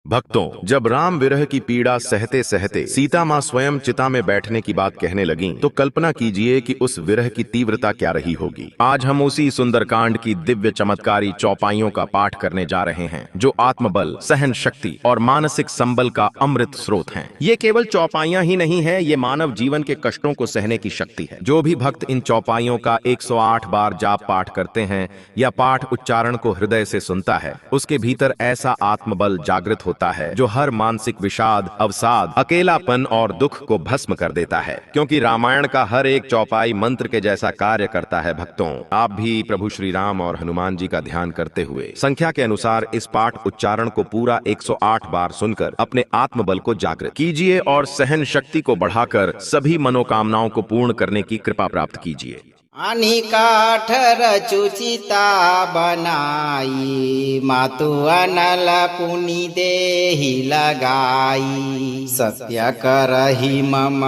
भक्तों, जब राम विरह की पीड़ा सहते सहते सीता माँ स्वयं चिता में बैठने की बात कहने लगीं, तो कल्पना कीजिए कि उस विरह की तीव्रता क्या रही होगी। आज हम उसी सुंदरकांड की दिव्य चमत्कारी चौपाइयों का पाठ करने जा रहे हैं, जो आत्मबल, सहन शक्ति और मानसिक संबल का अमृत स्रोत हैं। ये केवल चौपाइयां ही नहीं है, ये मानव जीवन के कष्टों को सहने की शक्ति है। जो भी भक्त इन चौपाइयों का 108 बार जाप पाठ करते हैं या पाठ उच्चारण को हृदय से सुनता है, उसके भीतर ऐसा आत्मबल जागृत होता है जो हर मानसिक विषाद, अवसाद, अकेलापन और दुख को भस्म कर देता है। क्योंकि रामायण का हर एक चौपाई मंत्र के जैसा कार्य करता है। भक्तों, आप भी प्रभु श्री राम और हनुमान जी का ध्यान करते हुए संख्या के अनुसार इस पाठ उच्चारण को पूरा 108 बार सुनकर अपने आत्मबल को जागृत कीजिए और सहन शक्ति को बढ़ाकर सभी मनोकामनाओं को पूर्ण करने की कृपा प्राप्त कीजिए। आनी काठ रचुचिता बनाई, मातु अनल पुनि देहि लगाई। सत्य करहि मम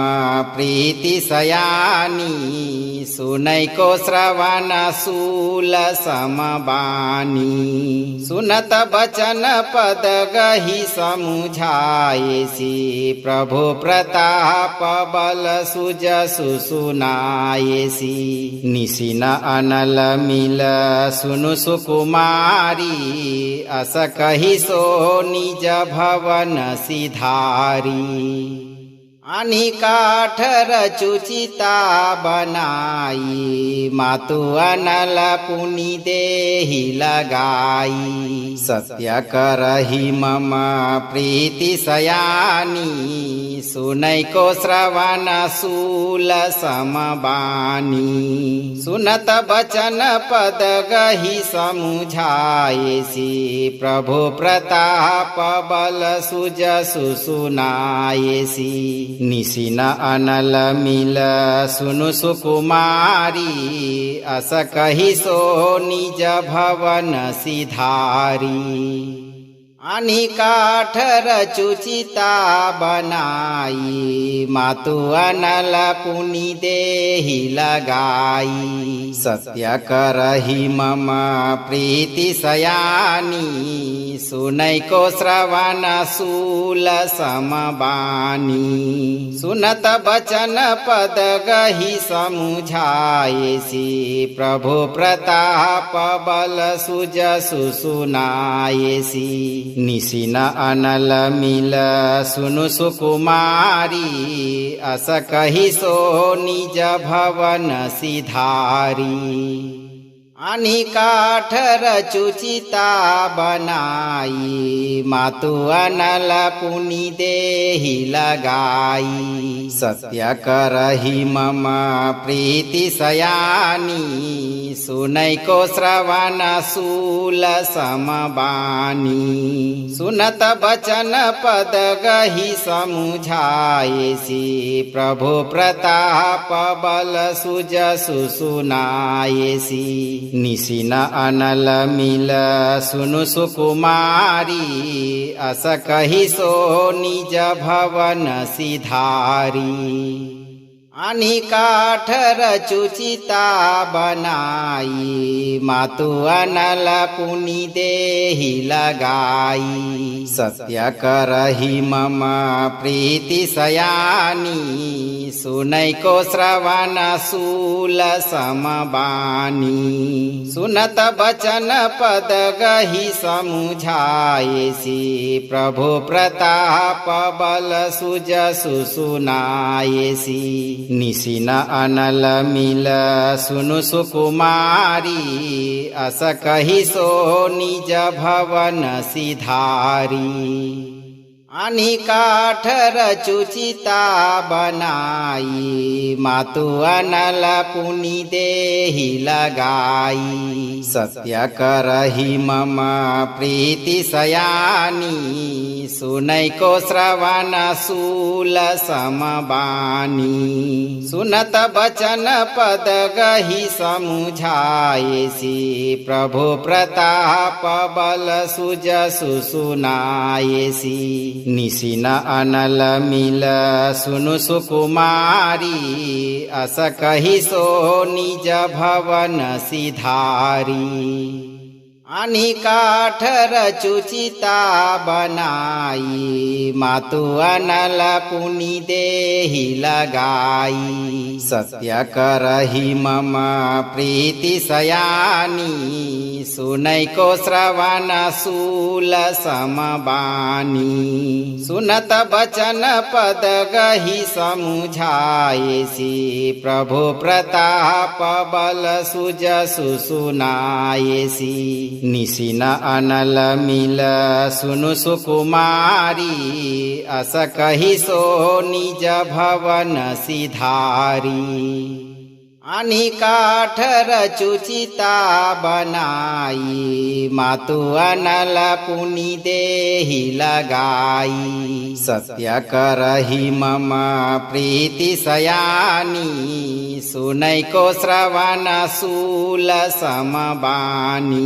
प्रीति सयानी, सुनै को श्रवण सूल समबानी। सुनत बचन पद गहि समुझाएसी, प्रभु प्रताप बल सुजसु सुनाएसी। निशिन अनल मिल सुनु सुकुमारी, अस कहि सो निज भवन सिधारी। आनी काठ रचुचिता बनाई, मातु अनल पुनि देहि लगाई। सत्य करहि मम प्रीति सयानी, सुनै को श्रवण सूल समबानी। सुनत बचन पद गहि समुझाएसी, प्रभु प्रताप बल सुजसु सुनाएसी। निशिन अनल मिल सुनु सुकुमारी, अस कहि सो निज भवन सिधारी। आनी काठ रचुचिता बनाई, मातु अनल पुनि देहि लगाई। सत्य करहि मम प्रीति सयानी, सुनै को श्रवण सूल समबानी। सुनत बचन पद गहि समुझाएसी, प्रभु प्रताप बल सुजसु सुनाएसी। निशिन अनल मिल सुनु सुकुमारी, अस कहि सो निज भवन सिधारी। आनी काठ रचुचिता बनाई, मातु अनल पुनि देहि लगाई। सत्य करहि मम प्रीति सयानी, सुनै को श्रवण सूल समबानी। सुनत बचन पद गहि समुझाएसी, प्रभु प्रताप बल सुजसु सुनाएसी। निशिन अनल मिल सुनु सुकुमारी, अस कहि सो निज भवन सिधारी। आनी काठ रचुचिता बनाई, मातु अनल पुनि देहि लगाई। सत्य करहि मम प्रीति सयानी, सुनै को श्रवण सूल समबानी। सुनत बचन पद गहि समुझाएसी, प्रभु प्रताप बल सुजसु सुनाएसी। निशिन अनल मिल सुनु सुकुमारी, अस कहि सो निज भवन सिधारी। आनी काठ रचुचिता बनाई, मातु अनल पुनि देहि लगाई। सत्य करहि मम प्रीति सयानी, सुनै को श्रवण सूल समबानी। सुनत बचन पद गहि समुझाएसी, प्रभु प्रताप बल सुजसु सुनाएसी। निशिन अनल मिल सुनु सुकुमारी, अस कहि सो निज भवन सिधारी। आणि काठ रचुचिता बनाई मातु अनल पुनि देहि लगाई सत्य करहि मम प्रीति सयानी सुनैको श्रवण सूल समबानी सुनत बचन पद गहि समुझाएसी प्रभु प्रताप बल सुजसु सुनाएसी निशिन अनल मिल सुनु सुकुमारी अस कहि सो निज भवन सिधारी आणि काठ रचुचिता बनाई मातु अनल पुनि देहि लगाई सत्य करहि मम प्रीति सयानी सुनैको श्रवण सूल समबानी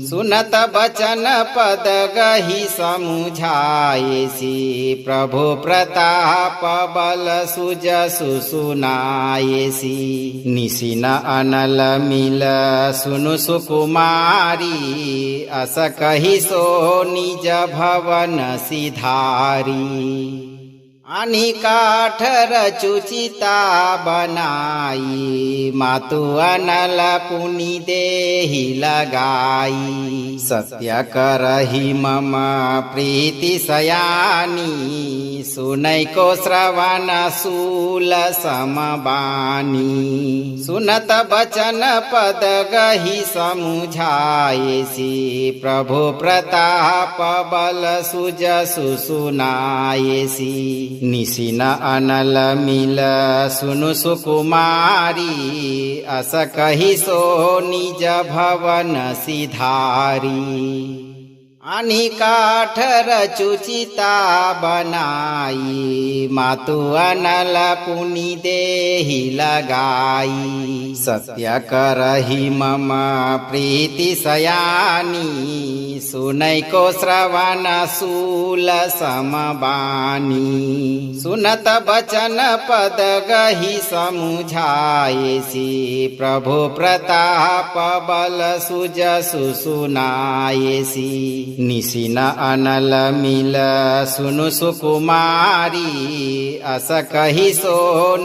सुनत बचन पद गहि समुझाएसी प्रभु प्रताप बल सुजसु सुनाएसी निशिन अनल मिल सुनु सुकुमारी अस कहि सो निज भवन सिधारी आणि काठ रचुचिता बनाई मातु अनल पुनि देहि लगाई सत्य करहि मम प्रीति सयानी सुनैको श्रवण सूल समबानी सुनत बचन पद गहि समुझाएसी प्रभु प्रताप बल सुजसु सुनाएसी निशिन अनल मिल सुनु सुकुमारी अस कहि सो निज भवन सिधारी आणि काठ रचुचिता बनाई मातु अनल पुनि देहि लगाई सत्य करहि मम प्रीति सयानी सुनैको श्रवण सूल समबानी सुनत बचन पद गहि समुझाएसी प्रभु प्रताप बल सुजसु सुनाएसी निशिन अनल मिल सुनु सुकुमारी अस कहि सो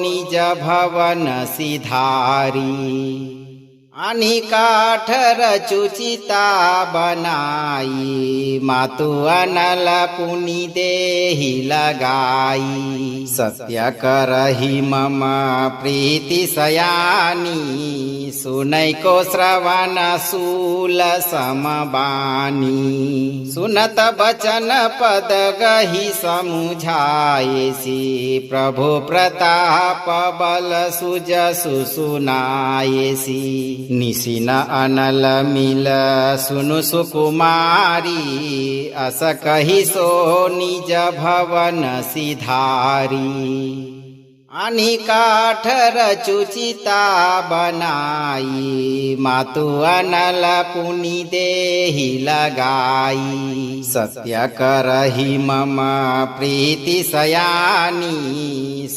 निज भवन सिधारी आणि काठ रचुचिता बनाई मातु अनल पुनि देहि लगाई सत्य करहि मम प्रीति सयानी सुनैको श्रवण सूल समबानी सुनत बचन पद गहि समुझाएसी प्रभु प्रताप बल सुजसु सुनाएसी निशिन अनल मिल सुनु सुकुमारी अस कहि सो निज भवन सिधारी आणि काठ रचुचिता बनाई मातु अनल पुनि देहि लगाई सत्य करहि मम प्रीति सयानी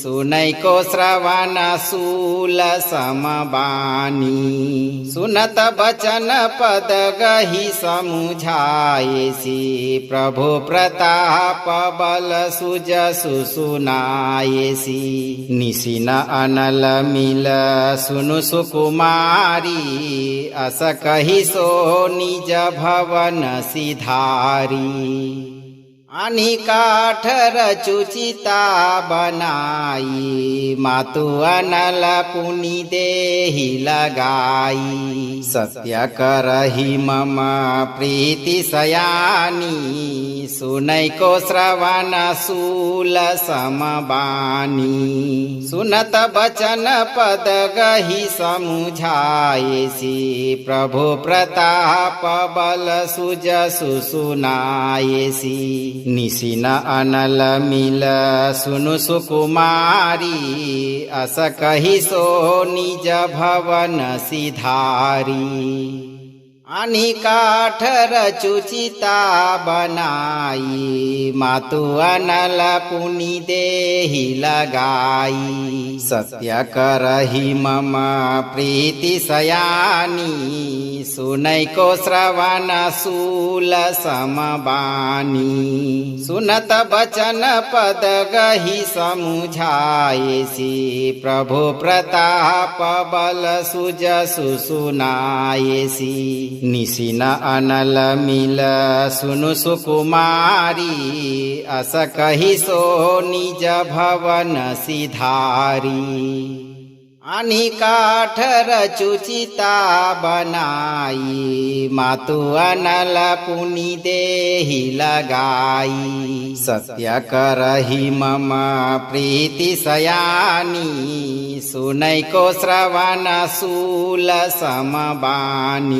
सुनैको श्रवण सूल समबानी सुनत बचन पद गहि समुझाएसी प्रभु प्रताप बल सुजसु सुनाएसी निशिन अनल मिल सुनु सुकुमारी अस कहि सो निज भवन सिधारी आणि काठ रचुचिता बनाई मातु अनल पुनि देहि लगाई सत्य करहि मम प्रीति सयानी सुनैको श्रवण सूल समबानी सुनत बचन पद गहि समुझाएसी प्रभु प्रताप बल सुजसु सुनाएसी निशिन अनल मिल सुनु सुकुमारी अस कहि सो निज भवन सिधारी आणि काठ रचुचिता बनाई मातु अनल पुनि देहि लगाई सत्य करहि मम प्रीति सयानी सुनैको श्रवण शूल समबानी सुनत बचन पद गहि समुझाएसी प्रभु प्रताप बल सुजसु सुनाएसी निशिन अनल मिल सुनु सुकुमारी अस कहि सो निज भवन सिधारी आनी काठ रचुचिता बनाई मातु अनल पुनि देहि लगाई सत्य करहि मम प्रीति सयानी सुनैको श्रवण शूल समबानी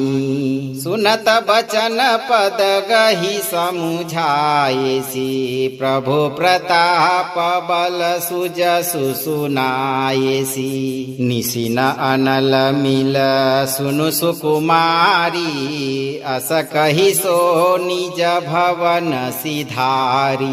सुनत बचन पद गहि समुझाएसी प्रभु प्रताप बल सुजसु सुनाएसी निशिन अनल मिल सुनु सुकुमारी अस कहि सो निज भवन सिधारी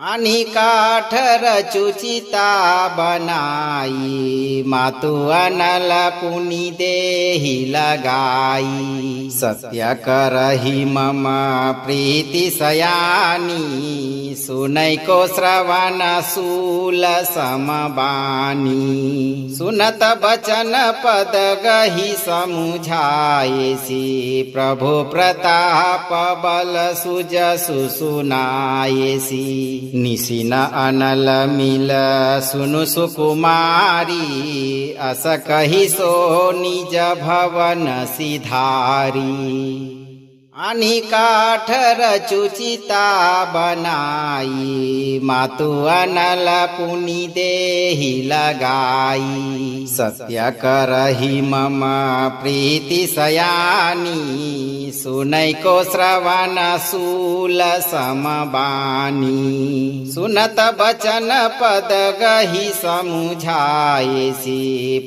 आनी काठ रचुचिता बनाई मातु अनल पुनि देहि लगाई सत्य करहि मम प्रीति सयानी सुनैको श्रवण शूल समबानी सुनत बचन पद गहि समुझाएसी प्रभु प्रताप बल सुजसु सुनाएसी निशिन अनल मिल सुनु सुकुमारी अस कहि सो निज भवन सिधारी आनी काठ रचुचिता बनाई मातु अनल पुनि देहि लगाई सत्य करहि मम प्रीति सयानी सुनैको श्रवण शूल समबानी सुनत बचन पद गहि समुझाएसी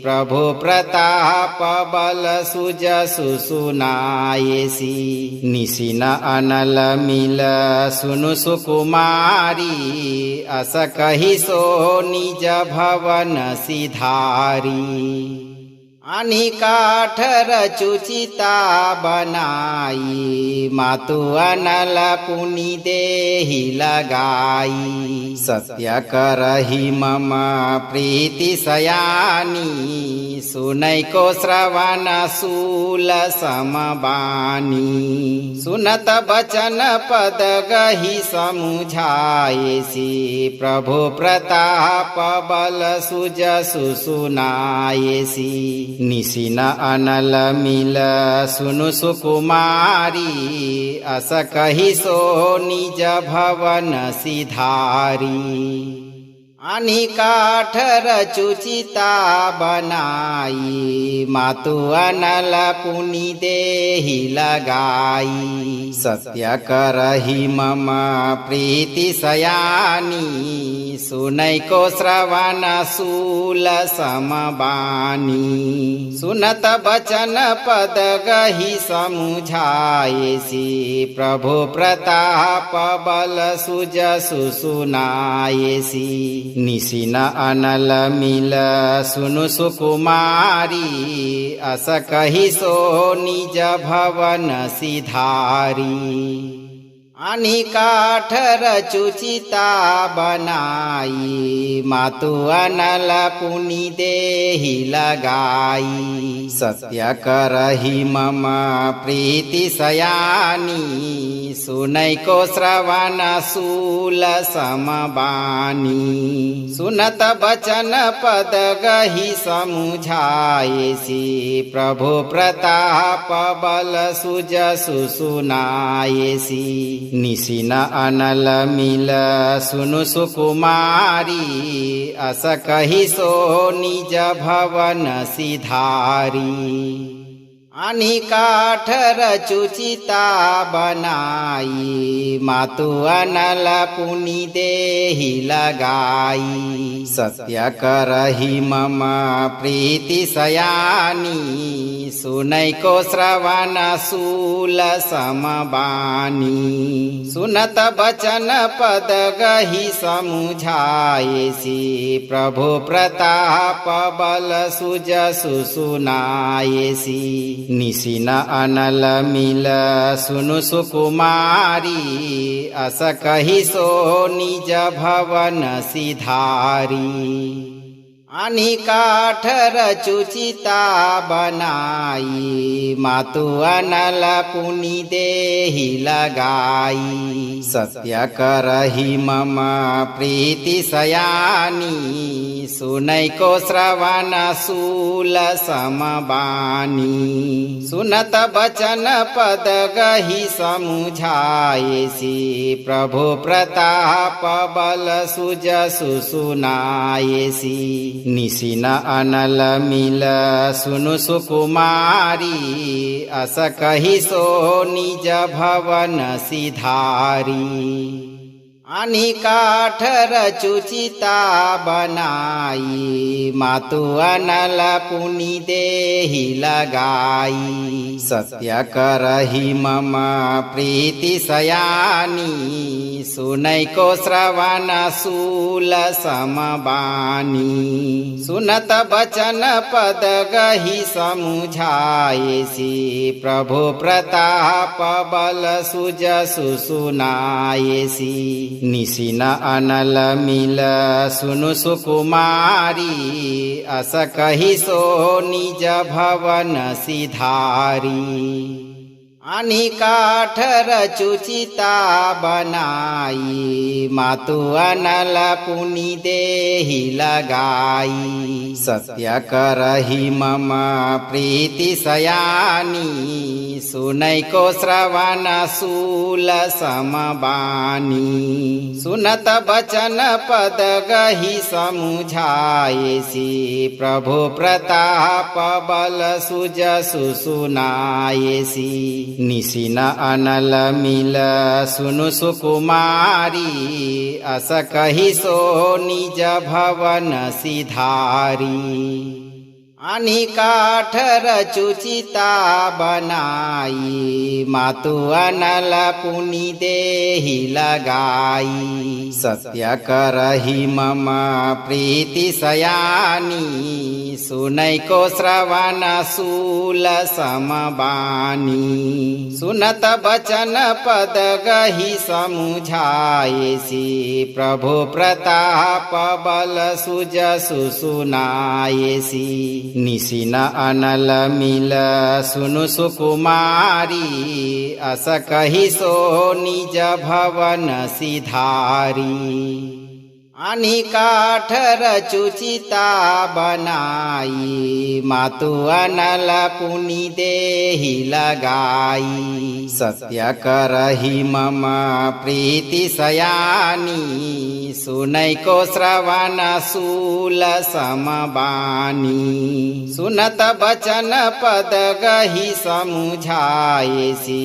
प्रभु प्रताप बल सुजसु सुनाएसी निशिन अनल मिल सुनु सुकुमारी अस कहि सो निज भवन सिधारी आनी काठ रचुचिता बनाई मातु अनल पुनि देहि लगाई सत्य करहि मम प्रीति सयानी सुनैको श्रवण शूल समबानी सुनत बचन पद गहि समुझाएसी प्रभु प्रताप बल सुजसु सुनाएसी निशिन अनल मिल सुनु सुकुमारी अस कहि सो निज भवन सिधारी आनी काठ रचुचिता बनाई मातु अनल पुनि देहि लगाई सत्य करहि मम प्रीति सयानी सुनैको श्रवण शूल समबानी सुनत बचन पद गहि समुझाएसी प्रभु प्रताप बल सुजसु सुनाएसी निशिन अनल मिल सुनु सुकुमारी अस कहि सो निज भवन सिधारी आनी काठ रचुचिता बनाई मातु अनल पुनि देहि लगाई सत्य करहि मम प्रीति सयानी सुनैको श्रवण शूल समबानी सुनत बचन पद गहि समुझाएसी प्रभु प्रताप बल सुजसु सुनाएसी निशिन अनल मिल सुनु सुकुमारी अस कहि सो निज भवन सिधारी आणि काठ रचुचिता बनाई मातु अनल पुनि देहि लगाई सत्य करहि मम प्रीति सयानी सुनैको श्रवण सूल समबानी सुनत बचन पद गहि समुझाएसी प्रभु प्रताप बल सुजसु सुनाएसी निशिन अनल मिल सुनु सुकुमारी अस कहि सो निज भवन सिधारी आणि काठ रचुचिता बनाई मातु अनल पुनि देहि लगाई सत्य करहि मम प्रीति सयानी सुनैको श्रवण सूल समबानी सुनत बचन पद गहि समुझाएसी प्रभु प्रताप बल सुजसु सुनाएसी निशिन अनल मिल सुनु सुकुमारी अस कहि सो निज भवन सिधारी आणि काठ रचुचिता बनाई मातु अनल पुनि देहि लगाई सत्य करहि मम प्रीति सयानी सुनैको श्रवण सूल समबानी सुनत बचन पद गहि समुझाएसी प्रभु प्रताप बल सुजसु सुनाएसी निशिन अनल मिल सुनु सुकुमारी अस कहि सो निज भवन सिधारी आणि काठ रचुचिता बनाई मातु अनल पुनि देहि लगाई सत्य करहि मम प्रीति सयानी सुनैको श्रवण सूल समबानी सुनत बचन पद गहि समुझाएसी प्रभु प्रताप बल सुजसु सुनाएसी निशिन अनल मिल सुनु सुकुमारी अस कहि सो निज भवन सिधारी आणि काठ रचुचिता बनाई मातु अनल पुनि देहि लगाई सत्य करहि मम प्रीति सयानी सुनैको श्रवण सूल समबानी सुनत बचन पद गहि समुझाएसी प्रभु प्रताप बल सुजसु सुनाएसी निशिन अनल मिल सुनु सुकुमारी अस कहि सो निज भवन सिधारी आणि काठ रचुचिता बनाई मातु अनल पुनि देहि लगाई सत्य करहि मम प्रीति सयानी सुनैको श्रवण सूल समबानी सुनत बचन पद गहि समुझाएसी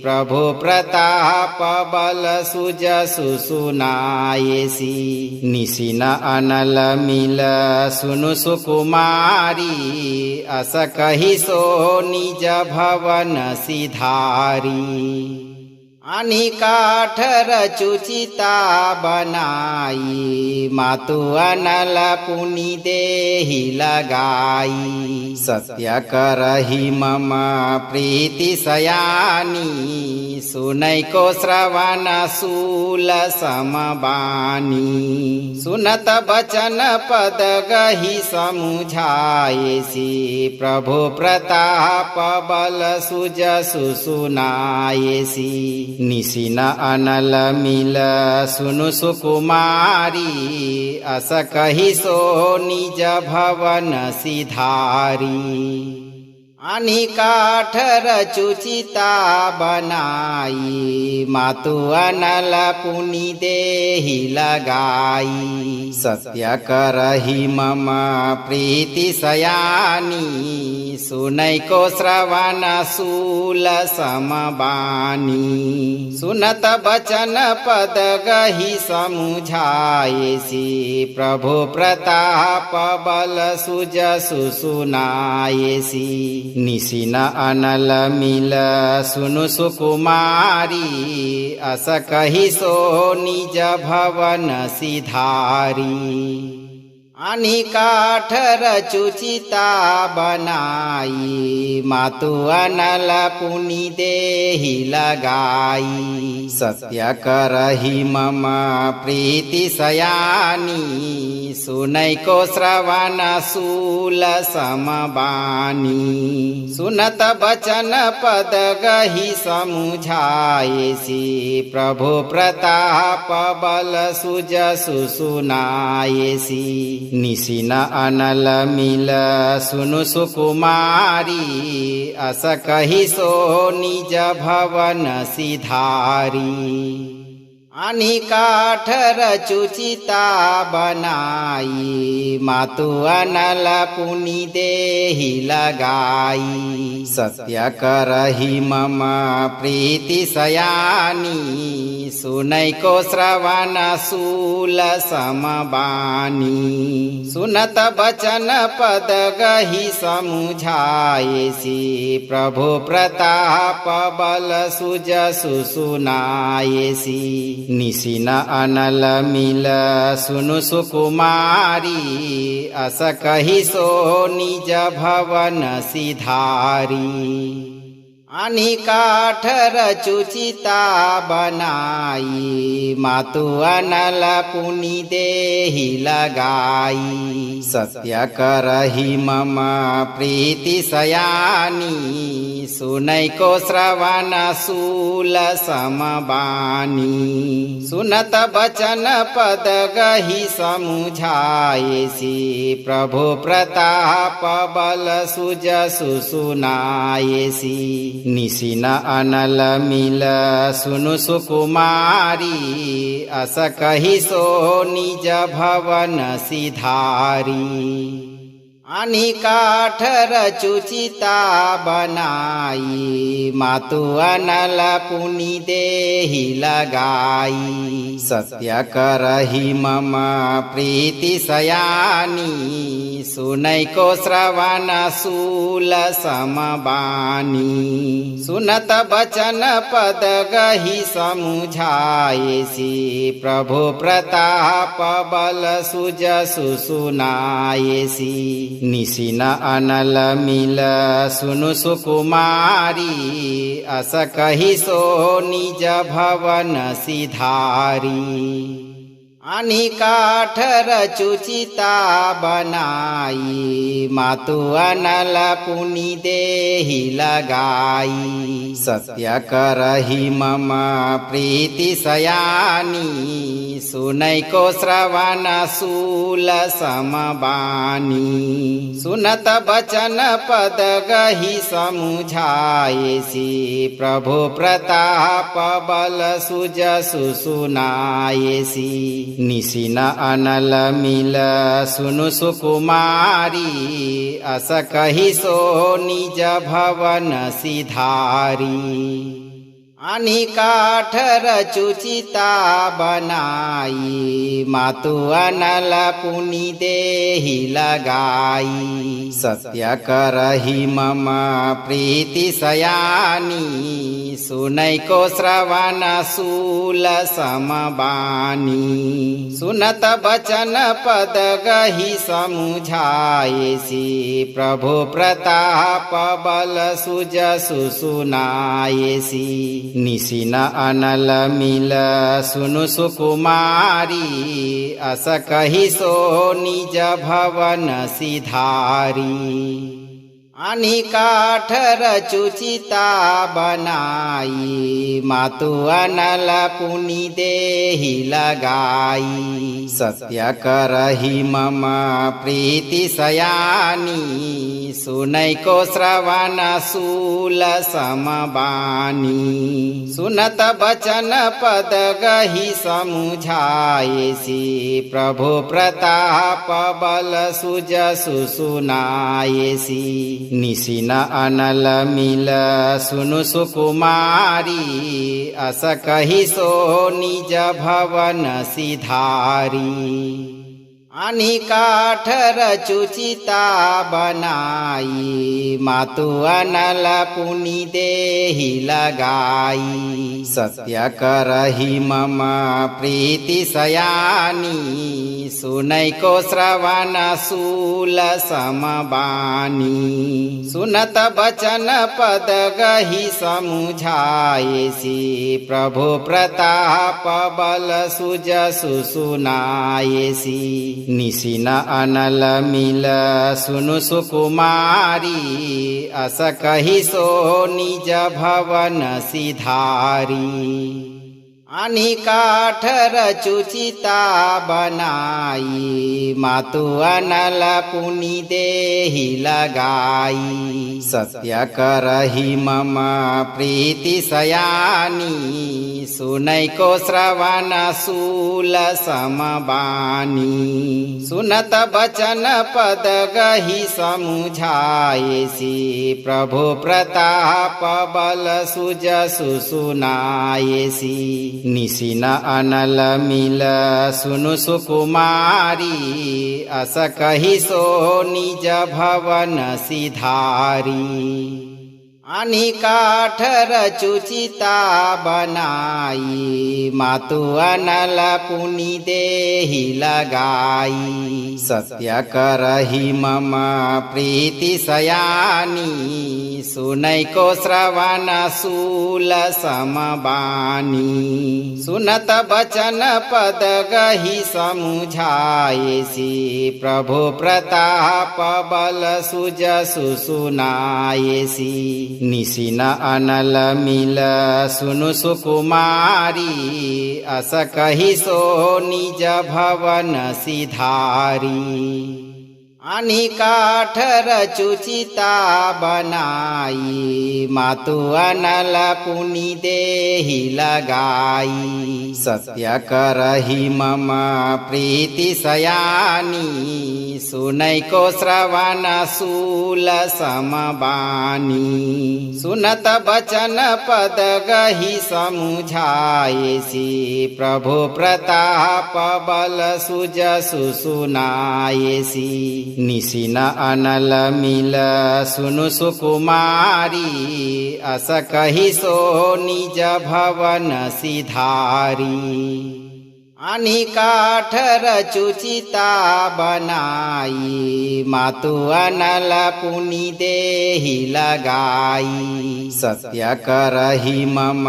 प्रभु प्रताप बल सुजसु सुनाएसी निशिन अनल मिल सुनु सुकुमारी अस कहि सो निज भवन सिधारी आणि काठ रचुचिता बनाई मातु अनल पुनि देहि लगाई सत्य करहि मम प्रीति सयानी सुनैको श्रवण सूल समबानी सुनत बचन पद गहि समुझाएसी प्रभु प्रताप बल सुजसु सुनाएसी निशिन अनल मिल सुनु सुकुमारी अस कहि सो निज भवन सिधारी आणि काठ रचुचिता बनाई मातु अनल पुनि देहि लगाई सत्य करहि मम प्रीति सयानी सुनैको श्रवण सूल समबानी सुनत बचन पद गहि समुझाएसी प्रभु प्रताप बल सुजसु सुनाएसी निशिन अनल मिल सुनु सुकुमारी अस कहि सो निज भवन सिधारी आणि काठ रचुचिता बनाई मातु अनल पुनि देहि लगाई सत्य करहि मम प्रीति सयानी सुनैको श्रवण सूल समबानी सुनत बचन पद गहि समुझाएसी प्रभु प्रताप बल सुजसु सुनाएसी निशिन अनल मिल सुनु सुकुमारी अस कहि सो निज भवन सिधारी आणि काठ रचुचिता बनाई मातु अनल पुनि देहि लगाई सत्य करहि मम प्रीति सयानी सुनैको श्रवण सूल समबानी सुनत बचन पद गहि समुझाएसी प्रभु प्रताप बल सुजसु सुनाएसी निशिन अनल मिल सुनु सुकुमारी अस कहि सो निज भवन सिधारी आणि काठ रचुचिता बनाई मातु अनल पुनि देहि लगाई सत्य करहि मम प्रीति सयानी सुनैको श्रवण सूल समबानी सुनत बचन पद गहि समुझाएसी प्रभु प्रताप बल सुजसु सुनाएसी निशिन अनल मिल सुनु सुकुमारी अस कहि सो निज भवन सिधारी आणि काठ रचुचिता बनाई मातु अनल पुनि देहि लगाई सत्य करहि मम प्रीति सयानी सुनैको श्रवण सूल समबानी सुनत बचन पद गहि समुझाएसी प्रभु प्रताप बल सुजसु सुनाएसी निशिन अनल मिल सुनु सुकुमारी अस कहि सो निज भवन सिधारी आणि काठ रचुचिता बनाई मातु अनल पुनि देहि लगाई सत्य करहि मम प्रीति सयानी सुनैको श्रवण सूल समबानी सुनत बचन पद गहि समुझाएसी प्रभु प्रताप बल सुजसु सुनाएसी निशिन अनल मिल सुनु सुकुमारी अस कहि सो निज भवन सिधारी आणि काठ रचुचिता बनाई मातु अनल पुनि देहि लगाई सत्य करहि मम प्रीति सयानी सुनैको श्रवण सूल समबानी सुनत बचन पद गहि समुझाएसी प्रभु प्रताप बल सुजसु सुनाएसी निशिन अनल मिल सुनु सुकुमारी अस कहि सो निज भवन सिधारी आणि काठ रचुचिता बनाई मातु अनल पुनि देहि लगाई सत्य करहि मम प्रीति सयानी सुनैको श्रवण सूल समबानी सुनत बचन पद गहि समुझाएसी प्रभु प्रताप बल सुजसु सुनाएसी निशिन अनल मिल सुनु सुकुमारी अस कहि सो निज भवन सिधारी आणि काठ रचुचिता बनाई मातु अनल पुनि देहि लगाई सत्य करहि मम प्रीति सयानी सुनैको श्रवण सूल समबानी सुनत बचन पद गहि समुझाएसी प्रभु प्रताप बल सुजसु सुनाएसी निशिन अनल मिल सुनु सुकुमारी अस कहि सो निज भवन सिधारी आणि काठ रचुचिता बनाई मातु अनल पुनि देहि लगाई सत्य करहि मम प्रीति सयानी सुनैको श्रवण सूल समबानी सुनत बचन पद गहि समुझाएसी प्रभु प्रताप बल सुजसु सुनाएसी निशिन अनल मिल सुनु सुकुमारी अस कहि सो निज भवन सिधारी आणि काठ रचुचिता बनाई मातु अनल पुनि देहि लगाई सत्य करहि मम प्रीति सयानी सुनैको श्रवण सूल समबानी सुनत बचन पद गहि समुझाएसी प्रभु प्रताप बल सुजसु सुनाएसी निशिन अनल मिल सुनु सुकुमारी अस कहि सो निज भवन सिधारी आणि काठ रचुचिता बनाई मातु अनल पुनि देहि लगाई सत्य करहि मम प्रीति सयानी सुनैको श्रवण सूल समबानी सुनत बचन पद गहि समुझाएसी प्रभु प्रताप बल सुजसु सुनाएसी निशिन अनल मिल सुनु सुकुमारी अस कहि सो निज भवन सिधारी आणि काठ रचुचिता बनाई मातु अनल पुनि देहि लगाई सत्य करहि मम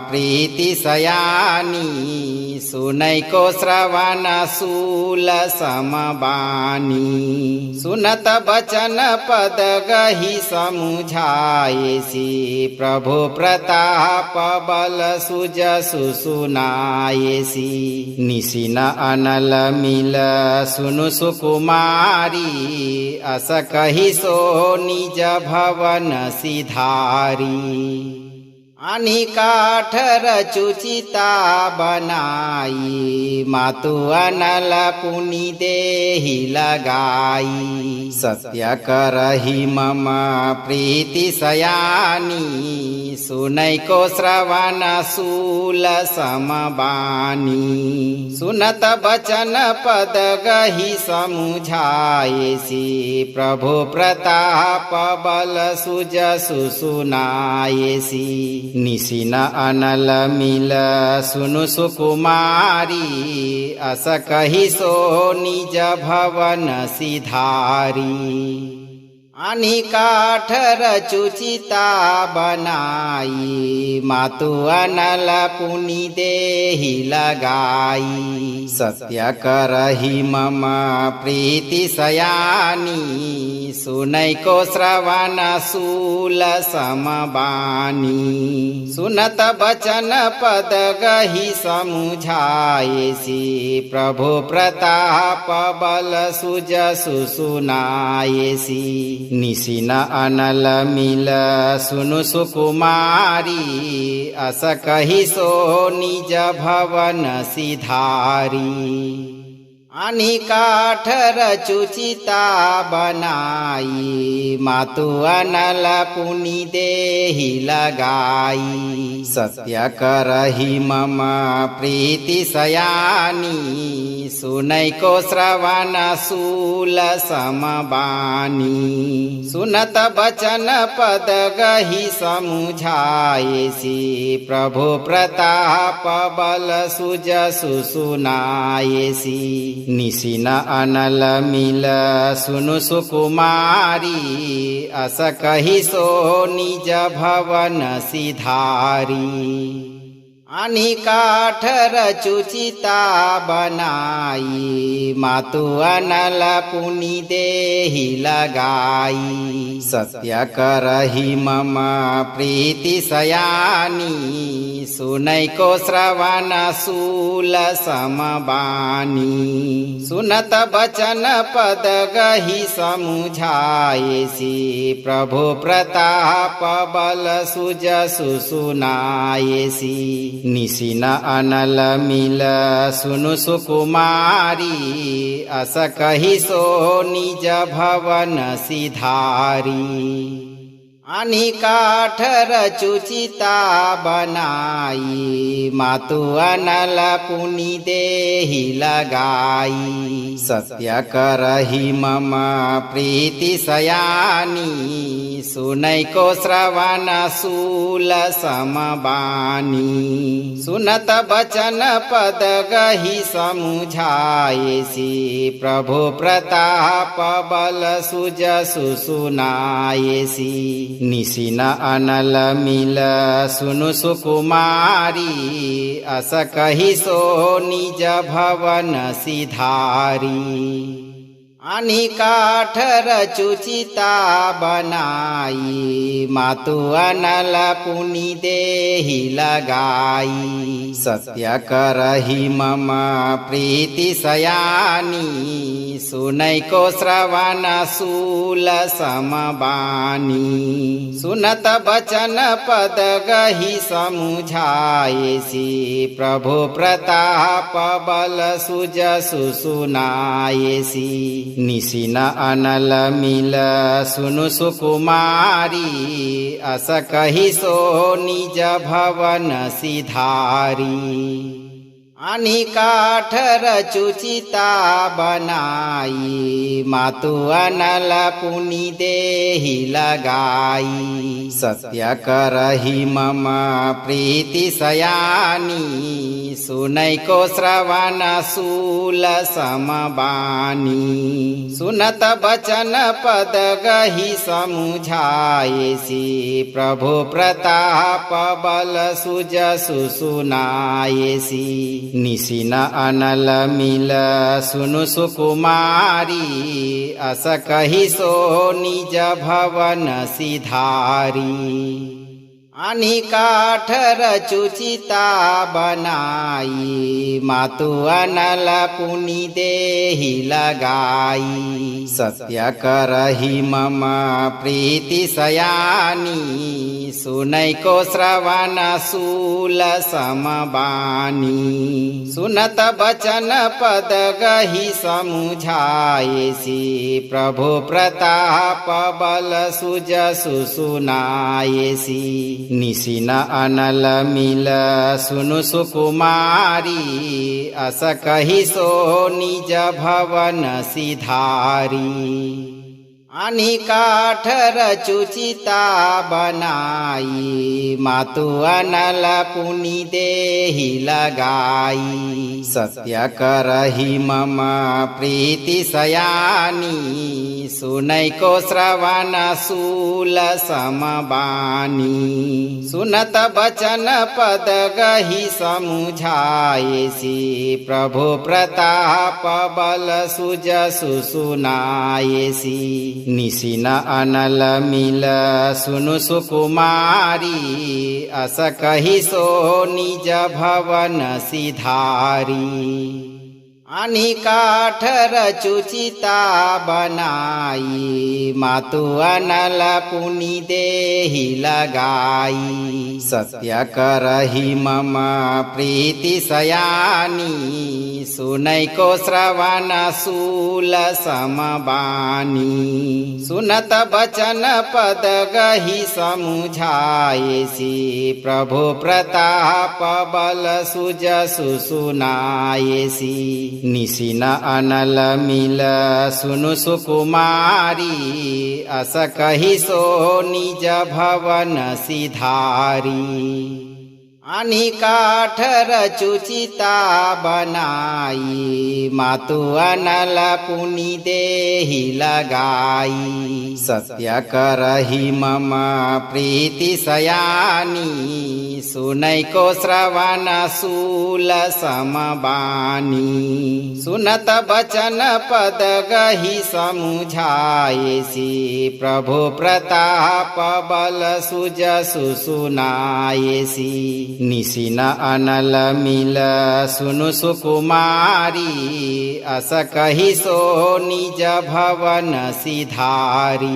प्रीति सयानी सुनैको श्रवण सूल समबानी सुनत बचन पद गहि समुझाएसी प्रभु प्रताप बल सुजसु सुनाएसी निशिन अनल मिल सुनु सुकुमारी अस कहि सो निज भवन सिधारी आणि काठ रचुचिता बनाई मातु अनल पुनि देहि लगाई सत्य करहि मम प्रीति सयानी सुनैको श्रवण सूल समबानी सुनत बचन पद गहि समुझाएसी प्रभु प्रताप बल सुजसु सुनाएसी निशिन अनल मिल सुनु सुकुमारी अस कहि सो निज भवन सिधारी आणि काठ रचुचिता बनाई मातु अनल पुनि देहि लगाई सत्य करहि मम प्रीति सयानी सुनैको श्रवण सूल समबानी सुनत बचन पद गहि समुझाएसी प्रभु प्रताप बल सुजसु सुनाएसी निशिन अनल मिल सुनु सुकुमारी अस कहि सो निज भवन सिधारी आणि काठ रचुचिता बनाई मातु अनल पुनि देहि लगाई सत्य करहि मम प्रीति सयानी सुनैको श्रवण सूल समबानी सुनत बचन पद गहि समुझाएसी प्रभु प्रताप बल सुजसु सुनाएसी निशिन अनल मिल सुनु सुकुमारी अस कहि सो निज भवन सिधारी आणि काठ रचुचिता बनाई मातु अनल पुनि देहि लगाई सत्य करहि मम प्रीति सयानी सुनैको श्रवण सूल समबानी सुनत बचन पद गहि समुझाएसी प्रभु प्रताप बल सुजसु सुनाएसी निशिन अनल मिल सुनु सुकुमारी अस कहि सो निज भवन सिधारी आणि काठ रचुचिता बनाई मातु अनल पुनि देहि लगाई सत्य करहि मम प्रीति सयानी सुनैको श्रवण सूल समबानी सुनत बचन पद गहि समुझाएसी प्रभु प्रताप बल सुजसु सुनाएसी निशिन अनल मिल सुनु सुकुमारी अस कहि सो निज भवन सिधारी आणि काठ रचुचिता बनाई मातु अनल पुनि देहि लगाई सत्य करहि मम प्रीति सयानी सुनैको श्रवण सूल समबानी सुनत बचन पद गहि समुझाएसी प्रभु प्रताप बल सुजसु सुनाएसी निशिन अनल मिल सुनु सुकुमारी अस कहि सो निज भवन सिधारी आणि काठ रचुचिता बनाई मातु अनल पुनि देहि लगाई सत्य करहि मम प्रीति सयानी सुनैको श्रवण सूल समबानी सुनत बचन पद गहि समुझाएसी प्रभु प्रताप बल सुजसु सुनाएसी निशिन अनल मिल सुनु सुकुमारी अस कहि सो निज भवन सिधारी आणि काठ रचुचिता बनाई मातु अनल पुनि देहि लगाई सत्य करहि मम प्रीति सयानी सुनैको श्रवण सूल समबानी सुनत बचन पद गहि समुझाएसी प्रभु प्रताप बल सुजसु सुनाएसी निशिन अनल मिल सुनु सुकुमारी अस कहि सो निज भवन सिधारी आणि काठ रचुचिता बनाई मातु अनल पुनि देहि लगाई सत्य करहि मम प्रीति सयानी सुनैको श्रवण सूल समबानी सुनत बचन पद गहि समुझाएसी प्रभु प्रताप बल सुजसु सुनाएसी निशिन अनल मिल सुनु सुकुमारी अस कहि सो निज भवन सिधारी आणि काठ रचुचिता बनाई मातु अनल पुनि देहि लगाई सत्य करहि मम प्रीति सयानी सुनैको श्रवण सूल समबानी सुनत बचन पद गहि समुझाएसी प्रभु प्रताप बल सुजसु सुनाएसी निशिन अनल मिल सुनु सुकुमारी अस कहि सो निज भवन सिधारी आणि काठ रचुचिता बनाई मातु अनल पुनि देहि लगाई सत्य करहि मम प्रीति सयानी सुनैको श्रवण सूल समबानी सुनत बचन पद गहि समुझाएसी प्रभु प्रताप बल सुजसु सुनाएसी निशिन अनल मिल सुनु सुकुमारी अस कहि सो निज भवन सिधारी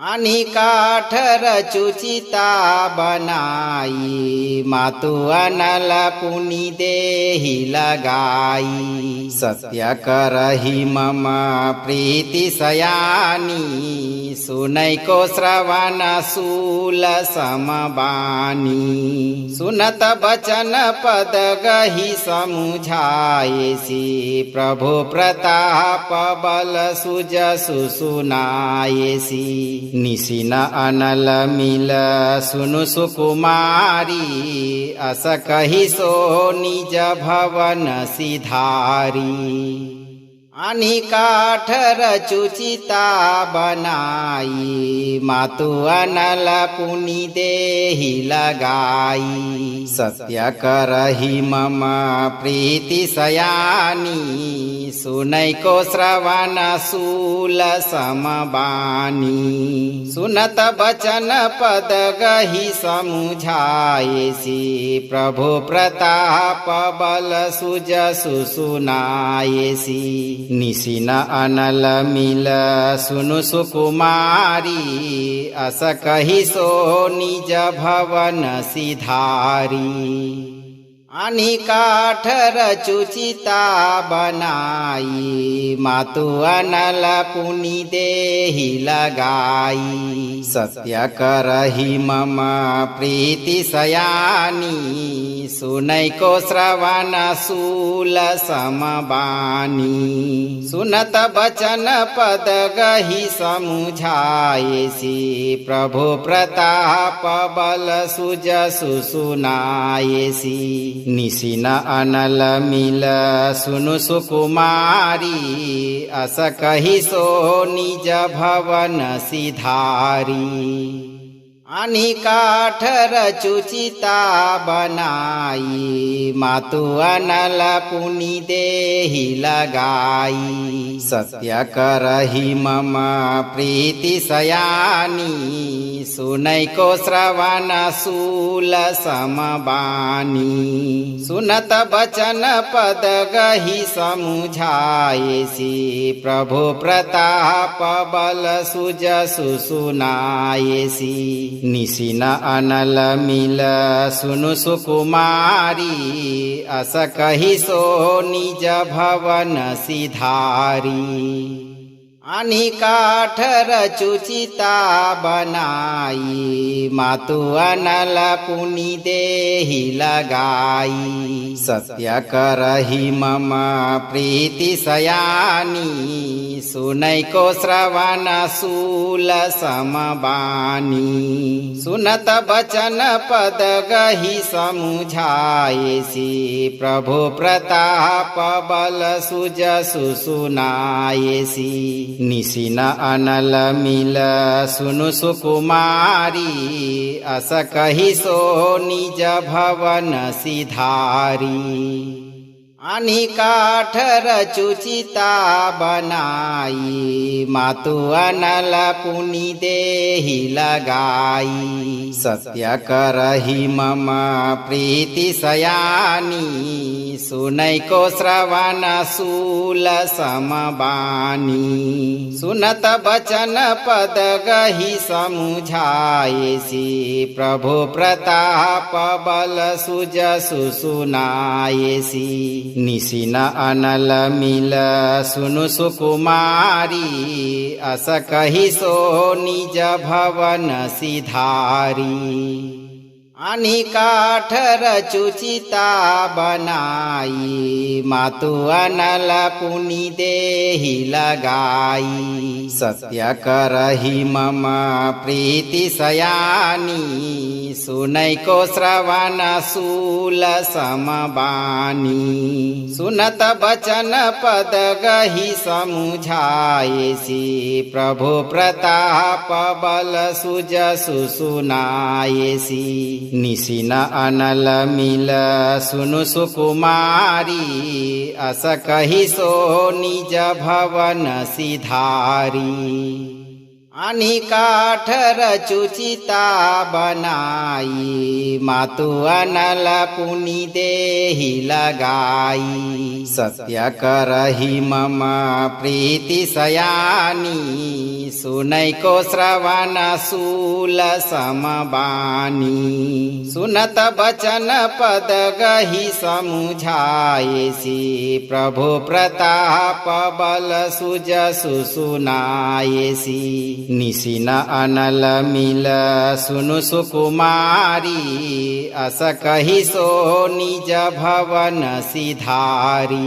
आणि काठ रचुचिता बनाई मातु अनल पुनि देहि लगाई सत्य करहि मम प्रीति सयानी सुनैको श्रवण सूल समबानी सुनत बचन पद गहि समुझाएसी प्रभु प्रताप बल सुजसु सुनाएसी निशिन अनल मिल सुनु सुकुमारी अस कहि सो निज भवन सिधारी आणि काठ रचुचिता बनाई मातु अनल पुनि देहि लगाई सत्य करहि मम प्रीति सयानी सुनैको श्रवण सूल समबानी सुनत बचन पद गहि समुझाएसी प्रभु प्रताप बल सुजसु सुनाएसी निशिन अनल मिल सुनु सुकुमारी अस कहि सो निज भवन सिधारी आणि काठ रचुचिता बनाई मातु अनल पुनि देहि लगाई सत्य करहि मम प्रीति सयानी सुनैको श्रवण सूल समबानी सुनत बचन पद गहि समुझाएसी प्रभु प्रताप बल सुजसु सुनाएसी निशिन अनल मिल सुनु सुकुमारी अस कहि सो निज भवन सिधारी आणि काठ रचुचिता बनाई मातु अनल पुनि देहि लगाई सत्य करहि मम प्रीति सयानी सुनैको श्रवण सूल समबानी सुनत बचन पद गहि समुझाएसी प्रभु प्रताप बल सुजसु सुनाएसी निशिन अनल मिल सुनु सुकुमारी अस कहि सो निज भवन सिधारी आणि काठ रचुचिता बनाई मातु अनल पुनि देहि लगाई सत्य करहि मम प्रीति सयानी सुनैको श्रवण सूल समबानी सुनत बचन पद गहि समुझाएसी प्रभु प्रताप बल सुजसु सुनाएसी निशिन अनल मिल सुनु सुकुमारी अस कहि सो निज भवन सिधारी आणि काठ रचुचिता बनाई मातु अनल पुनि देहि लगाई सत्य करहि मम प्रीति सयानी सुनैको श्रवण सूल समबानी सुनत बचन पद गहि समुझाएसी प्रभु प्रताप बल सुजसु सुनाएसी निशिन अनल मिल सुनु सुकुमारी अस कहि सो निज भवन सिधारी आणि काठ रचुचिता बनाई मातु अनल पुनि देहि लगाई सत्य करहि मम प्रीति सयानी सुनैको श्रवण सूल समबानी सुनत बचन पद गहि समुझाएसी प्रभु प्रताप बल सुजसु सुनाएसी निशिन अनल मिल सुनु सुकुमारी अस कहि सो निज भवन सिधारी आणि काठ रचुचिता बनाई मातु अनल पुनि देहि लगाई सत्य करहि मम प्रीति सयानी सुनैको श्रवण सूल समबानी सुनत बचन पद गहि समुझाएसी प्रभु प्रताप बल सुजसु सुनाएसी निशिन अनल मिल सुनु सुकुमारी अस कहि सो निज भवन सिधारी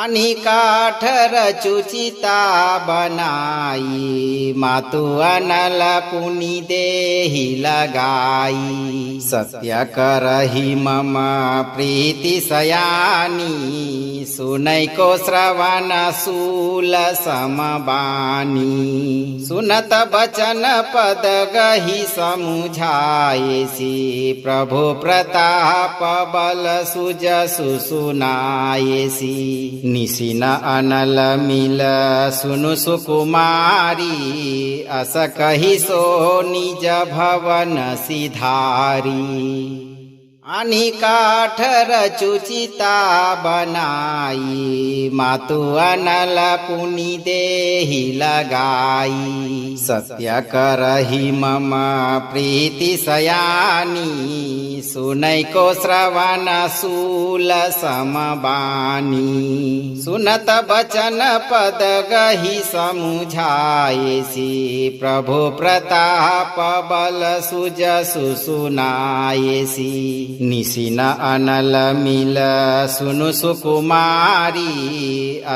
आणि काठ रचुचिता बनाई मातु अनल पुनि देहि लगाई सत्य करहि मम प्रीति सयानी सुनैको श्रवण सूल समबानी सुनत बचन पद गहि समुझाएसी प्रभु प्रताप बल सुजसु सुनाएसी निशिन अनल मिल सुनु सुकुमारी अस कहि सो निज भवन सिधारी आणि काठ रचुचिता बनाई मातु अनल पुनि देहि लगाई सत्य करहि मम प्रीति सयानी सुनैको श्रवण सूल समबानी सुनत बचन पद गहि समुझाएसी प्रभु प्रताप बल सुजसु सुनाएसी निशिन अनल मिल सुनु सुकुमारी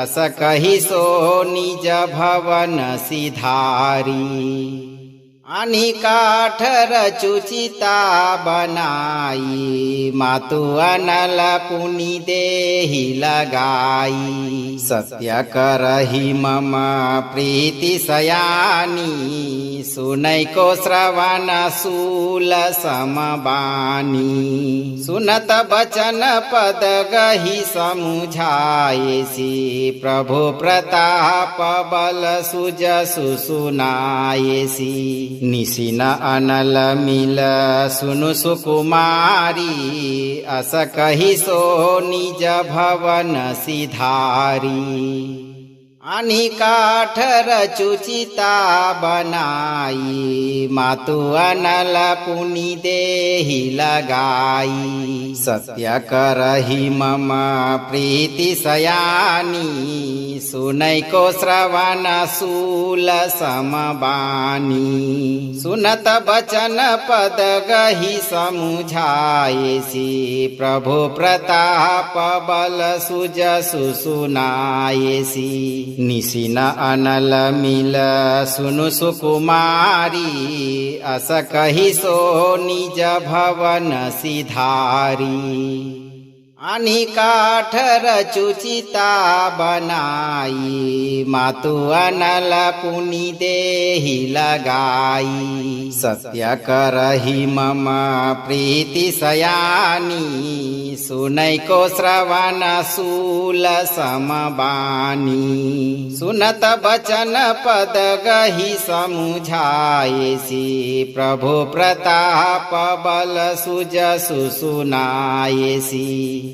अस कहि सो निज भवन सिधारी आणि काठ रचुचिता बनाई मातु अनल पुनि देहि लगाई सत्य करहि मम प्रीति सयानी सुनैको श्रवण सूल समबानी सुनत बचन पद गहि समुझाएसी प्रभु प्रताप बल सुजसु सुनाएसी निशिन अनल मिल सुनु सुकुमारी अस कहि सो निज भवन सिधारी आणि काठ रचुचिता बनाई मातु अनल पुनि देहि लगाई सत्य करहि मम प्रीति सयानी सुनैको श्रवण सूल समबानी सुनत बचन पद गहि समुझाएसी प्रभु प्रताप बल सुजसु सुनाएसी निशिन अनल मिल सुनु सुकुमारी अस कहि सो निज भवन सिधारी आणि काठ रचुचिता बनाई मातु अनल पुनि देहि लगाई सत्य करहि मम प्रीति सयानी सुनैको श्रवण सूल समबानी सुनत बचन पद गहि समुझाएसी प्रभु प्रताप बल सुजसु सुनाएसी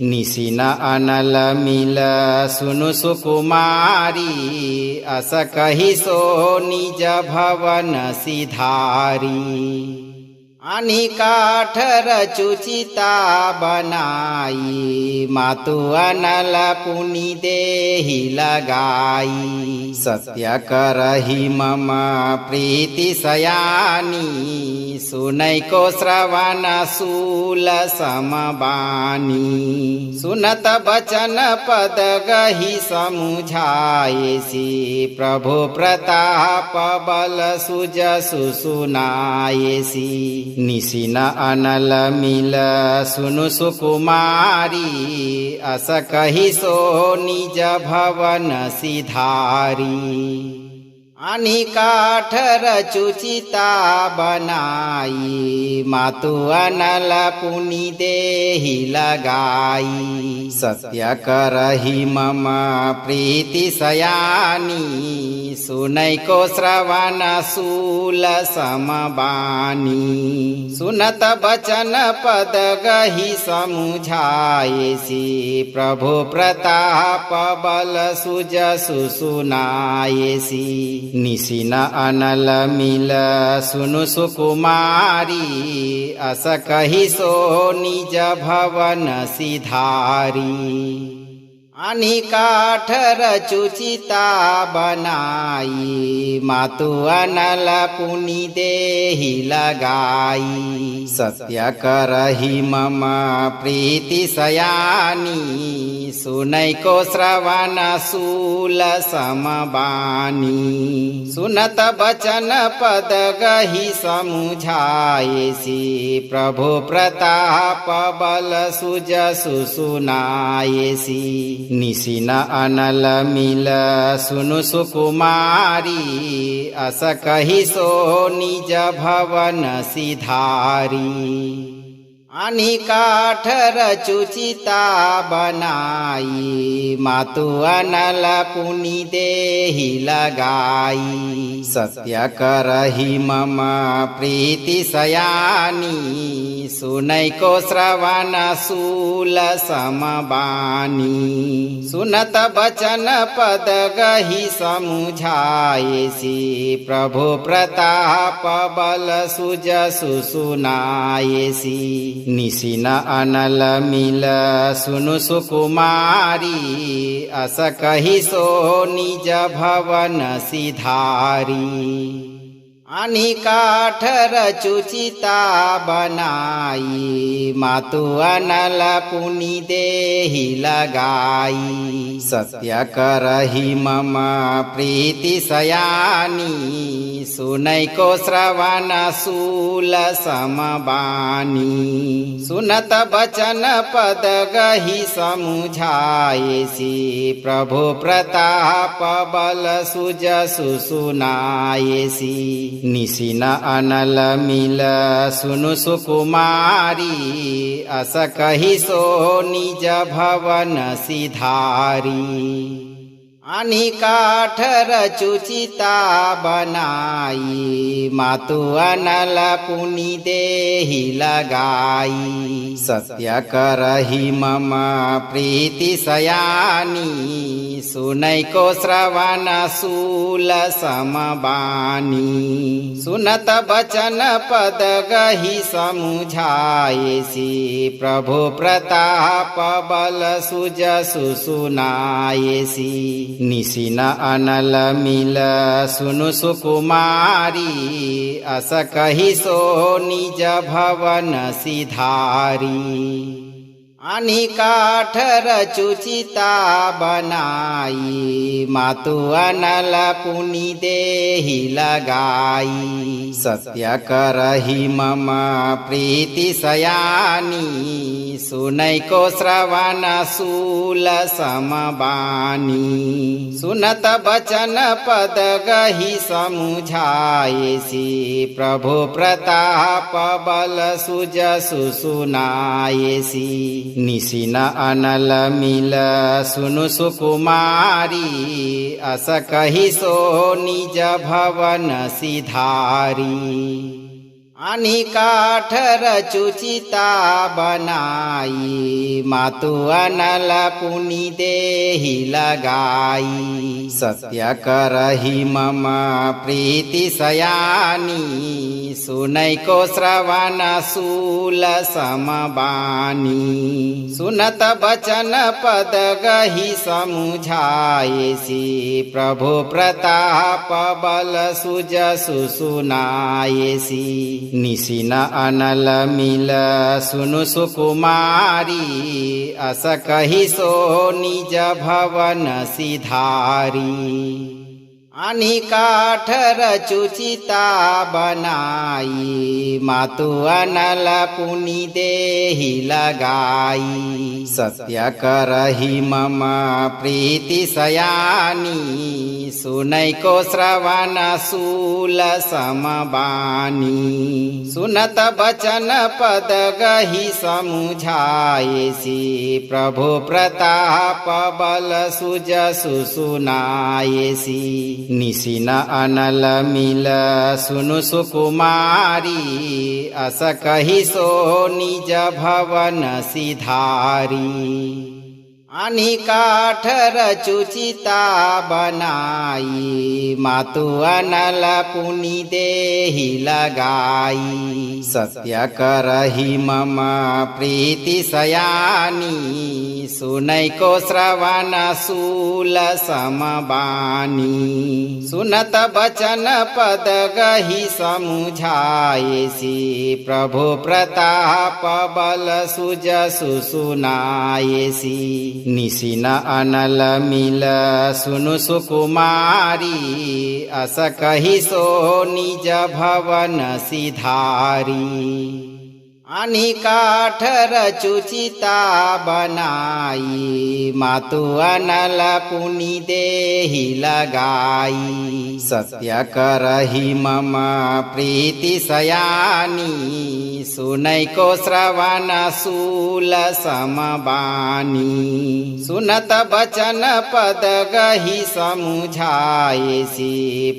निशिन अनल मिल सुनु सुकुमारी अस कहि सो निज भवन सिधारी आणि काठ रचुचिता बनाई मातु अनल पुनि देहि लगाई सत्य करहि मम प्रीति सयानी सुनैको श्रवण सूल समबानी सुनत बचन पद गहि समुझाएसी प्रभु प्रताप बल सुजसु सुनाएसी निशिन अनल मिल सुनु सुकुमारी अस कहि सो निज भवन सिधारी आणि काठ रचुचिता बनाई मातु अनल पुनि देहि लगाई सत्य करहि मम प्रीति सयानी सुनैको श्रवण सूल समबानी सुनत बचन पद गहि समुझाएसी प्रभु प्रताप बल सुजसु सुनाएसी निशिन अनल मिल सुनु सुकुमारी अस कहि सो निज भवन सिधारी आणि काठ रचुचिता बनाई मातु अनल पुनि देहि लगाई सत्य करहि मम प्रीति सयानी सुनैको श्रवण सूल समबानी सुनत बचन पद गहि समुझाएसी प्रभु प्रताप बल सुजसु सुनाएसी निशिन अनल मिल सुनु सुकुमारी अस कहि सो निज भवन सिधारी आणि काठ रचुचिता बनाई मातु अनल पुनि देहि लगाई सत्य करहि मम प्रीति सयानी सुनैको श्रवण सूल समबानी सुनत बचन पद गहि समुझाएसी प्रभु प्रताप बल सुजसु सुनाएसी निशिन अनल मिल सुनु सुकुमारी अस कहि सो निज भवन सिधारी आणि काठ रचुचिता बनाई मातु अनल पुनि देहि लगाई सत्य करहि मम प्रीति सयानी सुनैको श्रवण सूल समबानी सुनत बचन पद गहि समुझाएसी प्रभु प्रताप बल सुजसु सुनाएसी निशिन अनल मिल सुनु सुकुमारी अस कहि सो निज भवन सिधारी आणि काठ रचुचिता बनाई मातु अनल पुनि देहि लगाई सत्य करहि मम प्रीति सयानी सुनैको श्रवण सूल समबानी सुनत बचन पद गहि समुझाएसी प्रभु प्रताप बल सुजसु सुनाएसी निशिन अनल मिल सुनु सुकुमारी अस कहि सो निज भवन सिधारी आणि काठ रचुचिता बनाई मातु अनल पुनि देहि लगाई सत्य करहि मम प्रीति सयानी सुनैको श्रवण सूल समबानी सुनत बचन पद गहि समुझाएसी प्रभु प्रताप बल सुजसु सुनाएसी निशिन अनल मिल सुनु सुकुमारी अस कहि सो निज भवन सिधारी आणि काठ रचुचिता बनाई मातु अनल पुनि देहि लगाई सत्य करहि मम प्रीति सयानी सुनैको श्रवण सूल समबानी सुनत बचन पद गहि समुझाएसी प्रभु प्रताप बल सुजसु सुनाएसी निशिन अनल मिल सुनु सुकुमारी अस कहि सो निज भवन सिधारी आणि काठ रचुचिता बनाई मातु अनल पुनि देहि लगाई सत्य करहि मम प्रीति सयानी सुनैको श्रवण सूल समबानी सुनत बचन पद गहि समुझाएसी प्रभु प्रताप बल सुजसु सुनाएसी निशिन अनल मिल सुनु सुकुमारी अस कहि सो निज भवन सिधारी आणि काठ रचुचिता बनाई मातु अनल पुनि देहि लगाई सत्य करहि मम प्रीति सयानी सुनैको श्रवण सूल समबानी सुनत बचन पद गहि समुझाएसी प्रभु प्रताप बल सुजसु सुनाएसी निशिन अनल मिल सुनु सुकुमारी अस कहि सो निज भवन सिधारी आणि काठ रचुचिता बनाई मातु अनल पुनि देहि लगाई सत्य करहि मम प्रीति सयानी सुनैको श्रवण सूल समबानी सुनत बचन पद गहि समुझाएसी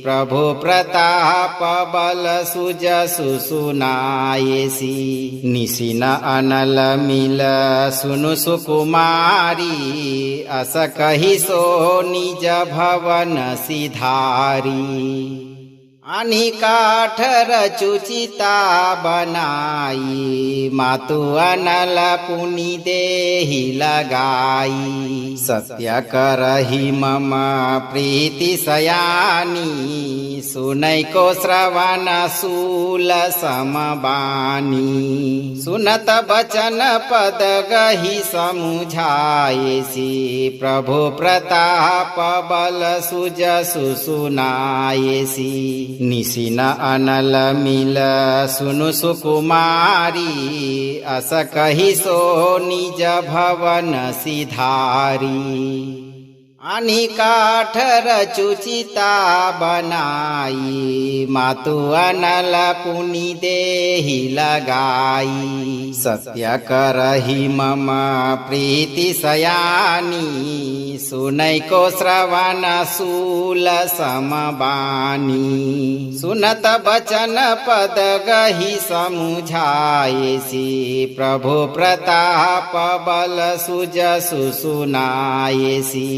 प्रभु प्रताप बल सुजसु सुनाएसी निशिन अनल मिल सुनु सुकुमारी अस कहि सो निज भवन सिधारी आणि काठ रचुचिता बनाई मातु अनल पुनि देहि लगाई सत्य करहि मम प्रीति सयानी सुनैको श्रवण सूल समबानी सुनत बचन पद गहि समुझाएसी प्रभु प्रताप बल सुजसु सुनाएसी निशिन अनल मिल सुनु सुकुमारी अस कहि सो निज भवन सिधारी आणि काठ रचुचिता बनाई मातु अनल पुनि देहि लगाई सत्य करहि मम प्रीति सयानी सुनैको श्रवण सूल समबानी सुनत बचन पद गहि समुझाएसी प्रभु प्रताप बल सुजसु सुनाएसी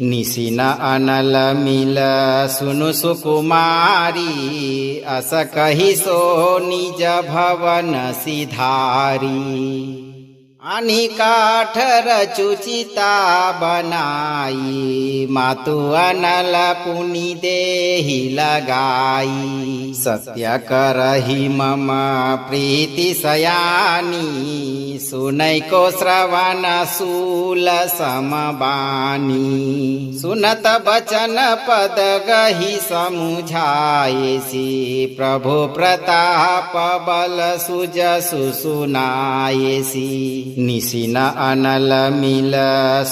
निशिन अनल मिल सुनु सुकुमारी अस कहि सो निज भवन सिधारी आणि काठ रचुचिता बनाई मातु अनल पुनि देहि लगाई सत्य करहि मम प्रीति सयानी सुनैको श्रवण सूल समबानी सुनत बचन पद गहि समुझाएसी प्रभु प्रताप बल सुजसु सुनाएसी निशिन अनल मिल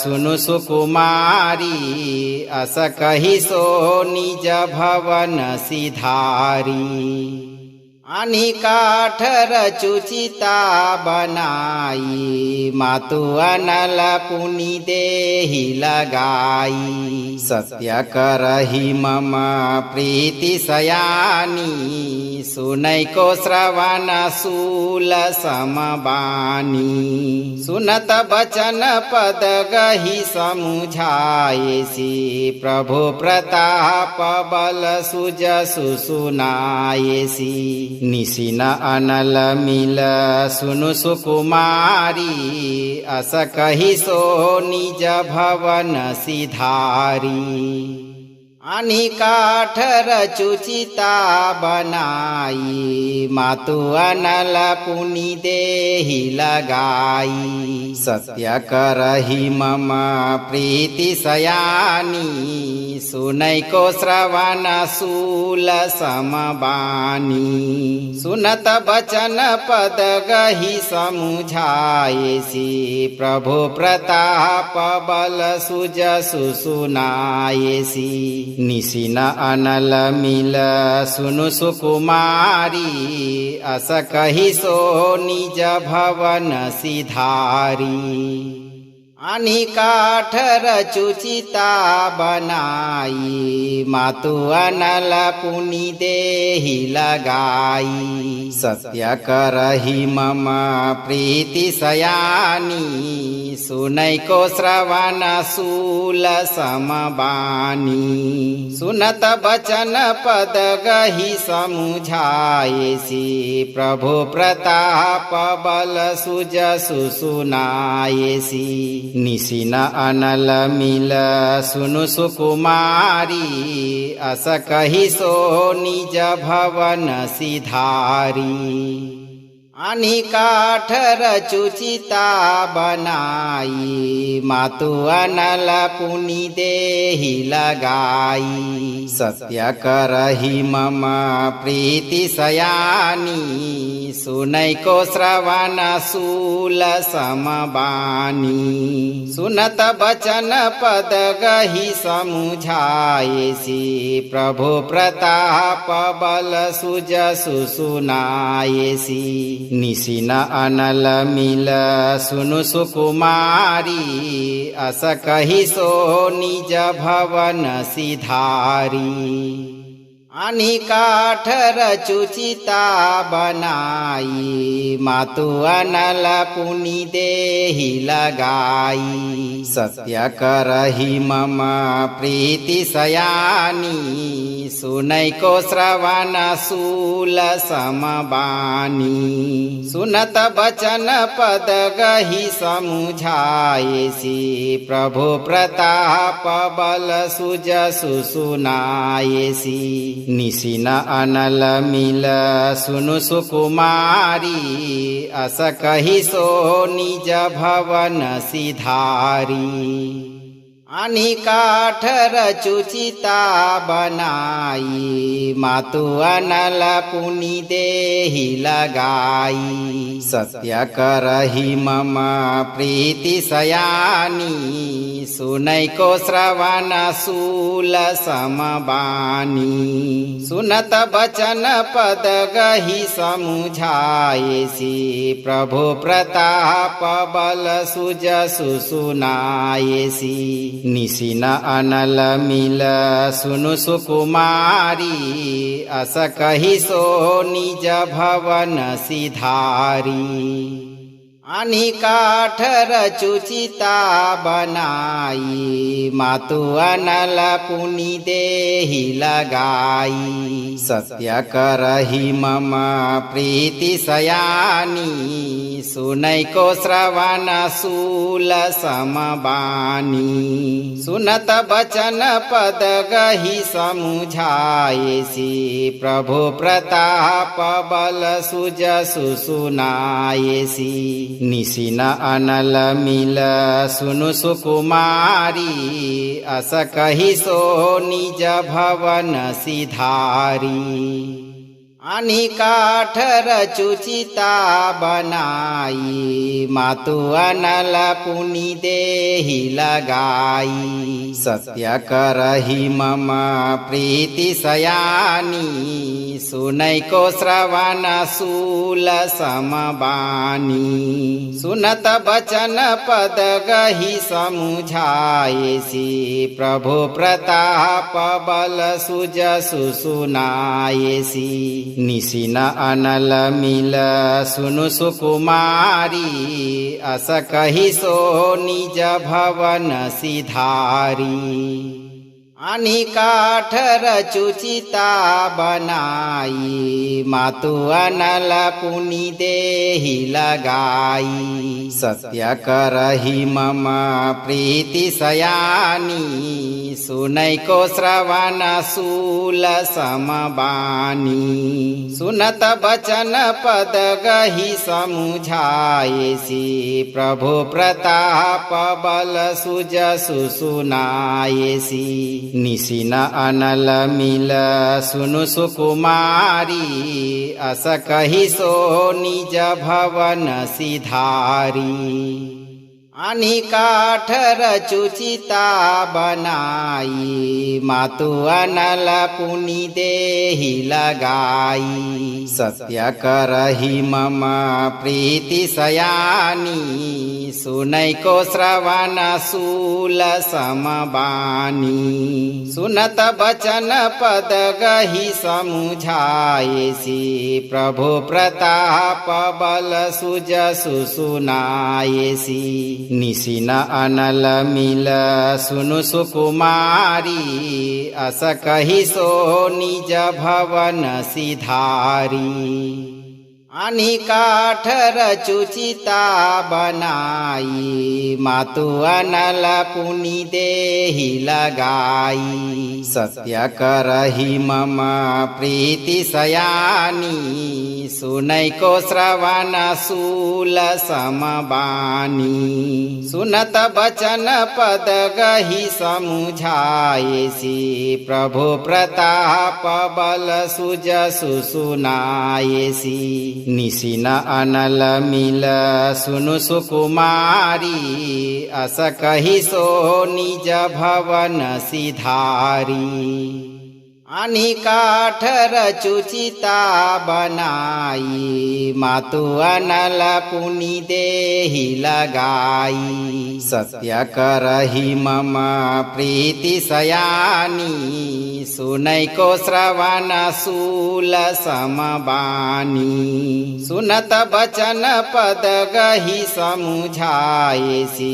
सुनु सुकुमारी अस कहि सो निज भवन सिधारी आणि काठ रचुचिता बनाई मातु अनल पुनि देहि लगाई सत्य करहि मम प्रीति सयानी सुनैको श्रवण सूल समबानी सुनत बचन पद गहि समुझाएसी प्रभु प्रताप बल सुजसु सुनाएसी निशिन अनल मिल सुनु सुकुमारी अस कहि सो निज भवन सिधारी आणि काठ रचुचिता बनाई मातु अनल पुनि देहि लगाई सत्य करहि मम प्रीति सयानी सुनैको श्रवण सूल समबानी सुनत बचन पद गहि समुझाएसी प्रभु प्रताप बल सुजसु सुनाएसी निशिन अनल मिल सुनु सुकुमारी अस कहि सो निज भवन सिधारी आणि काठ रचुचिता बनाई मातु अनल पुनि देहि लगाई सत्य करहि मम प्रीति सयानी सुनैको श्रवण सूल समबानी सुनत बचन पद गहि समुझाएसी प्रभु प्रताप बल सुजसु सुनाएसी निशिन अनल मिल सुनु सुकुमारी अस कहि सो निज भवन सिधारी आणि काठ रचुचिता बनाई मातु अनल पुनि देहि लगाई सत्य करहि मम प्रीति सयानी सुनैको श्रवण सूल समबानी सुनत बचन पद गहि समुझाएसी प्रभु प्रताप बल सुजसु सुनाएसी निशिन अनल मिल सुनु सुकुमारी अस कहि सो निज भवन सिधारी आणि काठ रचुचिता बनाई मातु अनल पुनि देहि लगाई सत्य करहि मम प्रीति सयानी सुनैको श्रवण सूल समबानी सुनत बचन पद गहि समुझाएसी प्रभु प्रताप बल सुजसु सुनाएसी निशिन अनल मिल सुनु सुकुमारी अस कहि सो निज भवन सिधारी आणि काठ रचुचिता बनाई मातु अनल पुनि देहि लगाई सत्य करहि मम प्रीति सयानी सुनैको श्रवण सूल समबानी सुनत बचन पद गहि समुझाएसी प्रभु प्रताप बल सुजसु सुनाएसी निशिन अनल मिल सुनु सुकुमारी अस कहि सो निज भवन सिधारी आणि काठ रचुचिता बनाई मातु अनल पुनि देहि लगाई सत्य करहि मम प्रीति सयानी सुनैको श्रवण सूल समबानी सुनत बचन पद गहि समुझाएसी प्रभु प्रताप बल सुजसु सुनाएसी निशिन अनल मिल सुनु सुकुमारी अस कहि सो निज भवन सिधारी आणि काठ रचुचिता बनाई मातु अनल पुनि देहि लगाई सत्य करहि मम प्रीति सयानी सुनैको श्रवण सूल समबानी सुनत बचन पद गहि समुझाएसी प्रभु प्रताप बल सुजसु सुनाएसी निशिन अनल मिल सुनु सुकुमारी अस कहि सो निज भवन सिधारी आणि काठ रचुचिता बनाई मातु अनल पुनि देहि लगाई सत्य करहि मम प्रीति सयानी सुनैको श्रवण सूल समबानी सुनत बचन पद गहि समुझाएसी प्रभु प्रताप बल सुजसु सुनाएसी निशिन अनल मिल सुनु सुकुमारी अस कहि सो निज भवन सिधारी आणि काठ रचुचिता बनाई मातु अनल पुनि देहि लगाई सत्य करहि मम प्रीति सयानी सुनैको श्रवण सूल समबानी सुनत बचन पद गहि समुझाएसी प्रभु प्रताप बल सुजसु सुनाएसी निशिन अनल मिल सुनु सुकुमारी अस कहि सो निज भवन सिधारी आणि काठ रचुचिता बनाई मातु अनल पुनि देहि लगाई सत्य करहि मम प्रीति सयानी सुनैको श्रवण सूल समबानी सुनत बचन पद गहि समुझाएसी प्रभु प्रताप बल सुजसु सुनाएसी निशिन अनल मिल सुनु सुकुमारी अस कहि सो निज भवन सिधारी आणि काठ रचुचिता बनाई मातु अनल पुनि देहि लगाई सत्य करहि मम प्रीति सयानी सुनैको श्रवण सूल समबानी सुनत बचन पद गहि समुझाएसी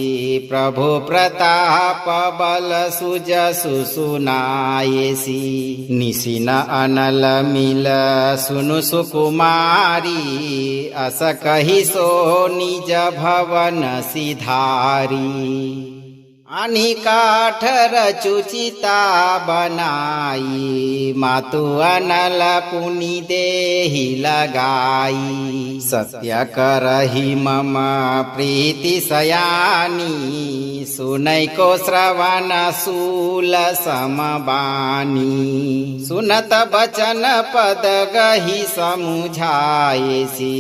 प्रभु प्रताप बल सुजसु सुनाएसी निशिन अनल मिल सुनु सुकुमारी अस कहि सो निज भवन सिधारी आणि काठ रचुचिता बनाई मातु अनल पुनि देहि लगाई सत्य करहि मम प्रीति सयानी सुनैको श्रवण सूल समबानी सुनत बचन पद गहि समुझाएसी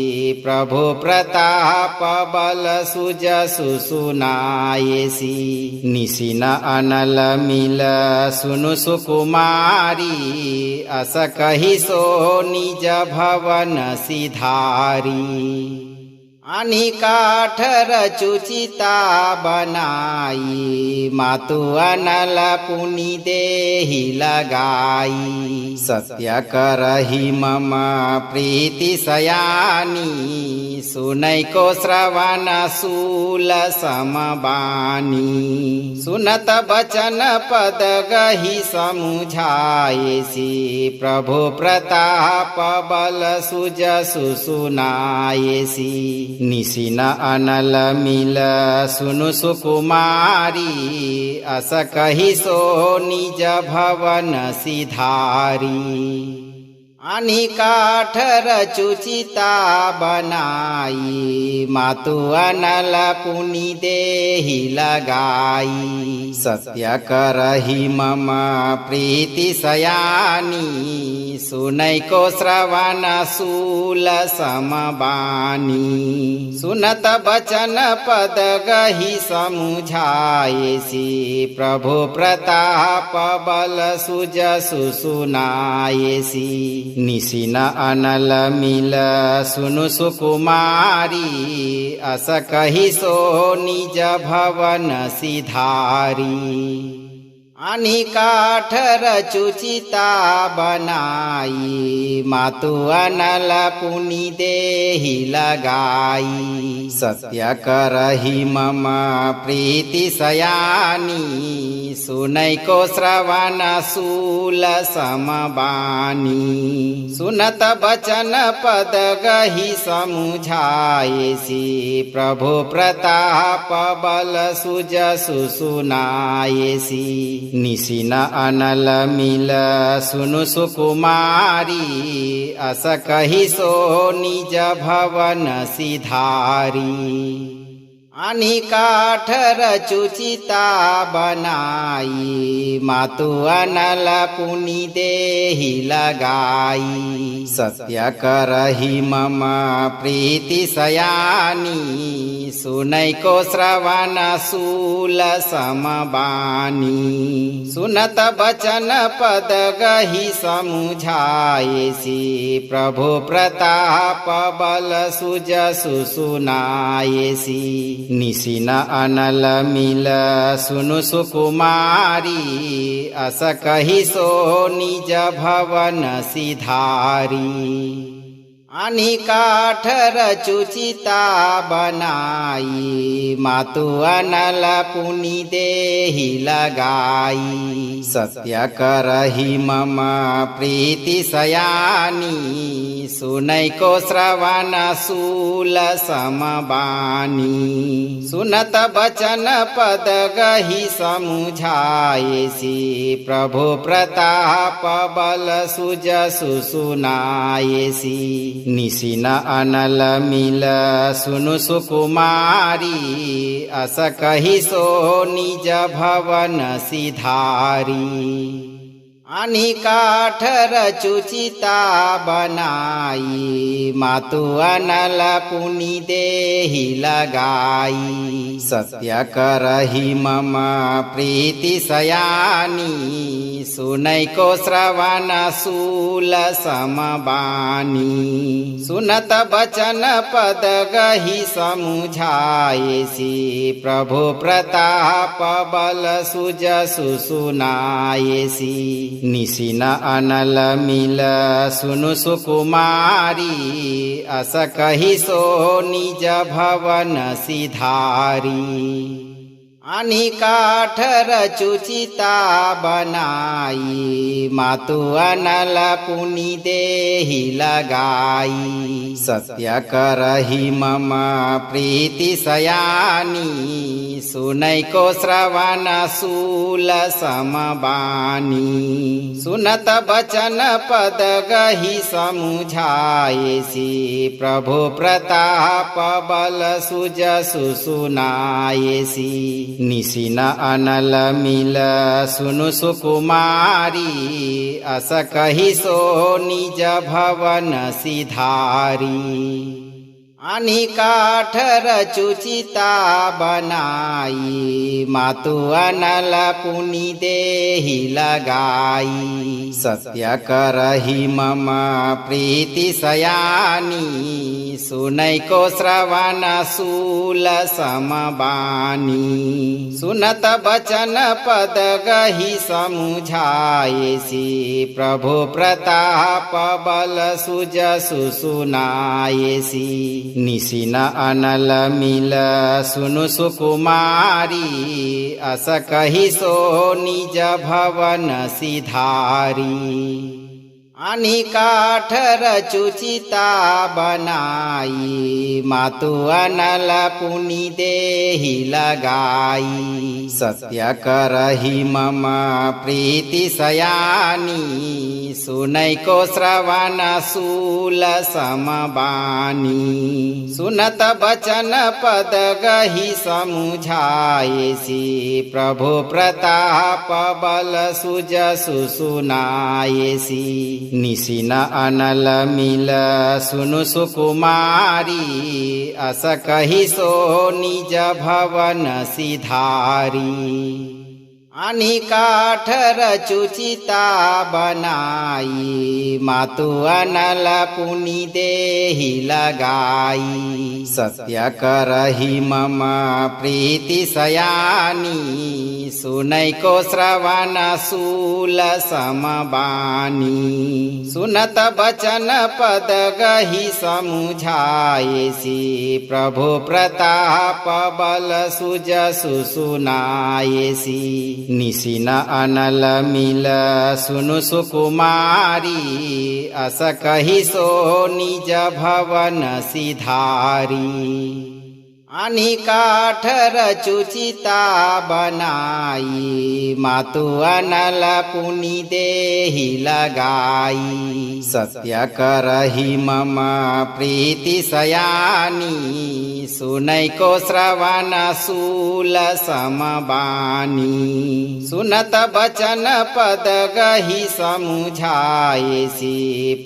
प्रभु प्रताप बल सुजसु सुनाएसी निशिन अनल मिल सुनु सुकुमारी अस कहि सो निज भवन सिधारी आणि काठ रचुचिता बनाई मातु अनल पुनि देहि लगाई सत्य करहि मम प्रीति सयानी सुनैको श्रवण सूल समबानी सुनत बचन पद गहि समुझाएसी प्रभु प्रताप बल सुजसु सुनाएसी निशिन अनल मिल सुनु सुकुमारी अस कहि सो निज भवन सिधारी आणि काठ रचुचिता बनाई मातु अनल पुनि देहि लगाई सत्य करहि मम प्रीति सयानी सुनैको श्रवण सूल समबानी सुनत बचन पद गहि समुझाएसी प्रभु प्रताप बल सुजसु सुनाएसी निशिन अनल मिल सुनु सुकुमारी अस कहि सो निज भवन सिधारी आणि काठ रचुचिता बनाई मातु अनल पुनि देहि लगाई सत्य करहि मम प्रीति सयानी सुनैको श्रवण सूल समबानी सुनत बचन पद गहि समुझाएसी प्रभु प्रताप बल सुजसु सुनाएसी निशिन अनल मिल सुनु सुकुमारी अस कहि सो निज भवन सिधारी आणि काठ रचुचिता बनाई मातु अनल पुनि देहि लगाई सत्य करहि मम प्रीति सयानी सुनैको श्रवण सूल समबानी सुनत बचन पद गहि समुझाएसी प्रभु प्रताप बल सुजसु सुनाएसी निशिन अनल मिल सुनु सुकुमारी अस कहि सो निज भवन सिधारी आणि काठ रचुचिता बनाई मातु अनल पुनि देहि लगाई सत्य करहि मम प्रीति सयानी सुनैको श्रवण सूल समबानी सुनत बचन पद गहि समुझाएसी प्रभु प्रताप बल सुजसु सुनाएसी निशिन अनल मिल सुनु सुकुमारी अस कहि सो निज भवन सिधारी आणि काठ रचुचिता बनाई मातु अनल पुनि देहि लगाई सत्य करहि मम प्रीति सयानी सुनैको श्रवण सूल समबानी सुनत बचन पद गहि समुझाएसी प्रभु प्रताप बल सुजसु सुनाएसी निशिन अनल मिल सुनु सुकुमारी अस कहि सो निज भवन सिधारी आणि काठ रचुचिता बनाई मातु अनल पुनि देहि लगाई सत्य करहि मम प्रीति सयानी सुनैको श्रवण सूल समबानी सुनत बचन पद गहि समुझाएसी प्रभु प्रताप बल सुजसु सुनाएसी निशिन अनल मिल सुनु सुकुमारी अस कहि सो निज भवन सिधारी आणि काठ रचुचिता बनाई मातु अनल पुनि देहि लगाई सत्य करहि मम प्रीति सयानी सुनैको श्रवण सूल समबानी सुनत बचन पद गहि समुझाएसी प्रभु प्रताप बल सुजसु सुनाएसी निशिन अनल मिल सुनु सुकुमारी अस कहि सो निज भवन सिधारी आणि काठ रचुचिता बनाई मातु अनल पुनि देहि लगाई सत्य करहि मम प्रीति सयानी सुनैको श्रवण सूल समबानी सुनत बचन पद गहि समुझाएसी प्रभु प्रताप बल सुजसु सुनाएसी निशिन अनल मिल सुनु सुकुमारी अस कहि सो निज भवन सिधारी आणि काठ रचुचिता बनाई मातु अनल पुनि देहि लगाई सत्य करहि मम प्रीति सयानी सुनैको श्रवण सूल समबानी सुनत बचन पद गहि समुझाएसी प्रभु प्रताप बल सुजसु सुनाएसी निशिन अनल मिल सुनु सुकुमारी अस कहि सो निज भवन सिधारी आणि काठ रचुचिता बनाई मातु अनल पुनि देहि लगाई सत्य करहि मम प्रीति सयानी सुनैको श्रवण सूल समबानी सुनत बचन पद गहि समुझाएसी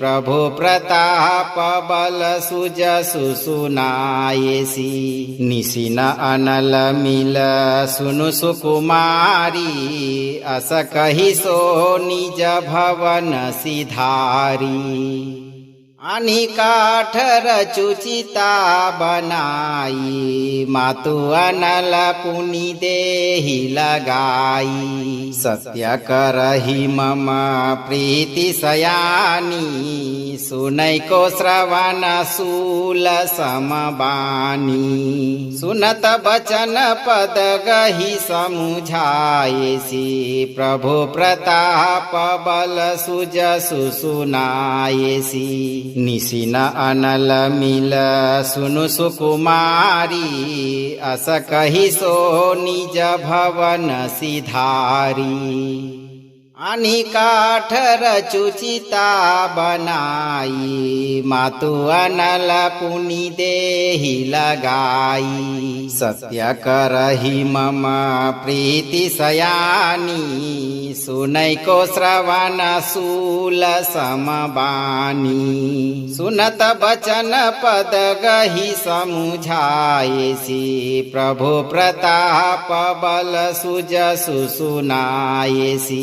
प्रभु प्रताप बल सुजसु सुनाएसी निशिन अनल मिल सुनु सुकुमारी अस कहि सो निज भवन सिधारी आणि काठ रचुचिता बनाई मातु अनल पुनि देहि लगाई सत्य करहि मम प्रीति सयानी सुनैको श्रवण सूल समबानी सुनत बचन पद गहि समुझाएसी प्रभु प्रताप बल सुजसु सुनाएसी निशिन अनल मिल सुनु सुकुमारी अस कहि सो निज भवन सिधारी आणि काठ रचुचिता बनाई मातु अनल पुनि देहि लगाई सत्य करहि मम प्रीति सयानी सुनैको श्रवण सूल समबानी सुनत बचन पद गहि समुझाएसी प्रभु प्रताप बल सुजसु सुनाएसी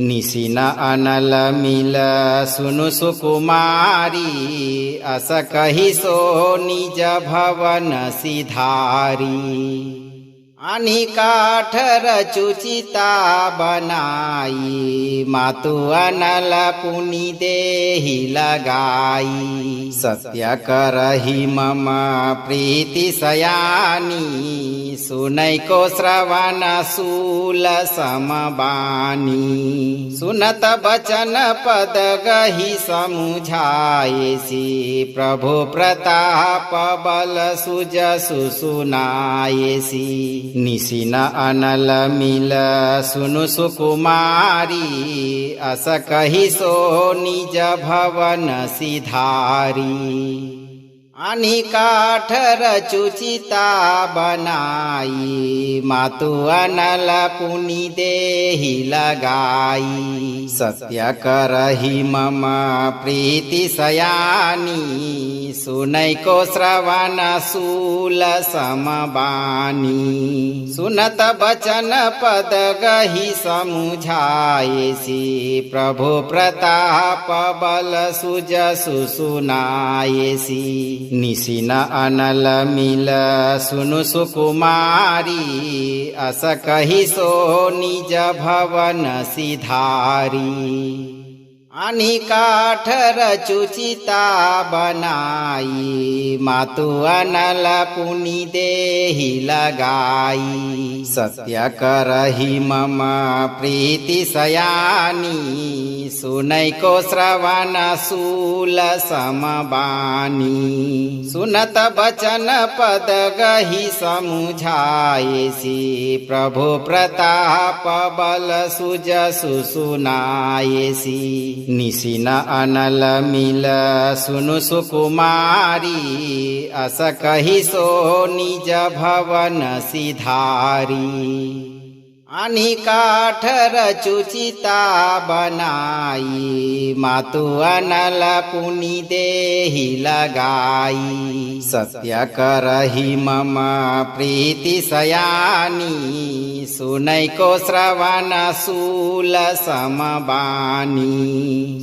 निशिन अनल मिल सुनु सुकुमारी अस कहि सो निज भवन सिधारी आणि काठ रचुचिता बनाई मातु अनल पुनि देहि लगाई सत्य करहि मम प्रीति सयानी सुनैको श्रवण सूल समबानी सुनत बचन पद गहि समुझाएसी प्रभु प्रताप बल सुजसु सुनाएसी निशिन अनल मिल सुनु सुकुमारी अस कहि सो निज भवन सिधारी आणि काठ रचुचिता बनाई मातु अनल पुनि देहि लगाई सत्य करहि मम प्रीति सयानी सुनैको श्रवण सूल समबानी सुनत बचन पद गहि समुझाएसी प्रभु प्रताप बल सुजसु सुनाएसी निशिन अनल मिल सुनु सुकुमारी अस कहि सो निज भवन सिधारी आणि काठ रचुचिता बनाई मातु अनल पुनि देहि लगाई सत्य करहि मम प्रीति सयानी सुनैको श्रवण सूल समबानी सुनत बचन पद गहि समुझाएसी प्रभु प्रताप बल सुजसु सुनाएसी निशिन अनल मिल सुनु सुकुमारी अस कहि सो निज भवन सिधारी आणि काठ रचुचिता बनाई मातु अनल पुनि देहि लगाई सत्य करहि मम प्रीति सयानी सुनैको श्रवण सूल समबानी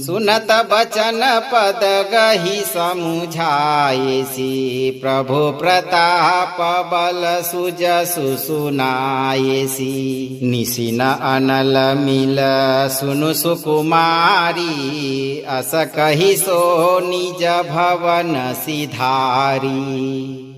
सुनत बचन पद गहि समुझाएसी प्रभु प्रताप बल सुजसु सुनाएसी निशिन अनल मिल सुनु सुकुमारी अस कहि सो निज भवन सिधारी।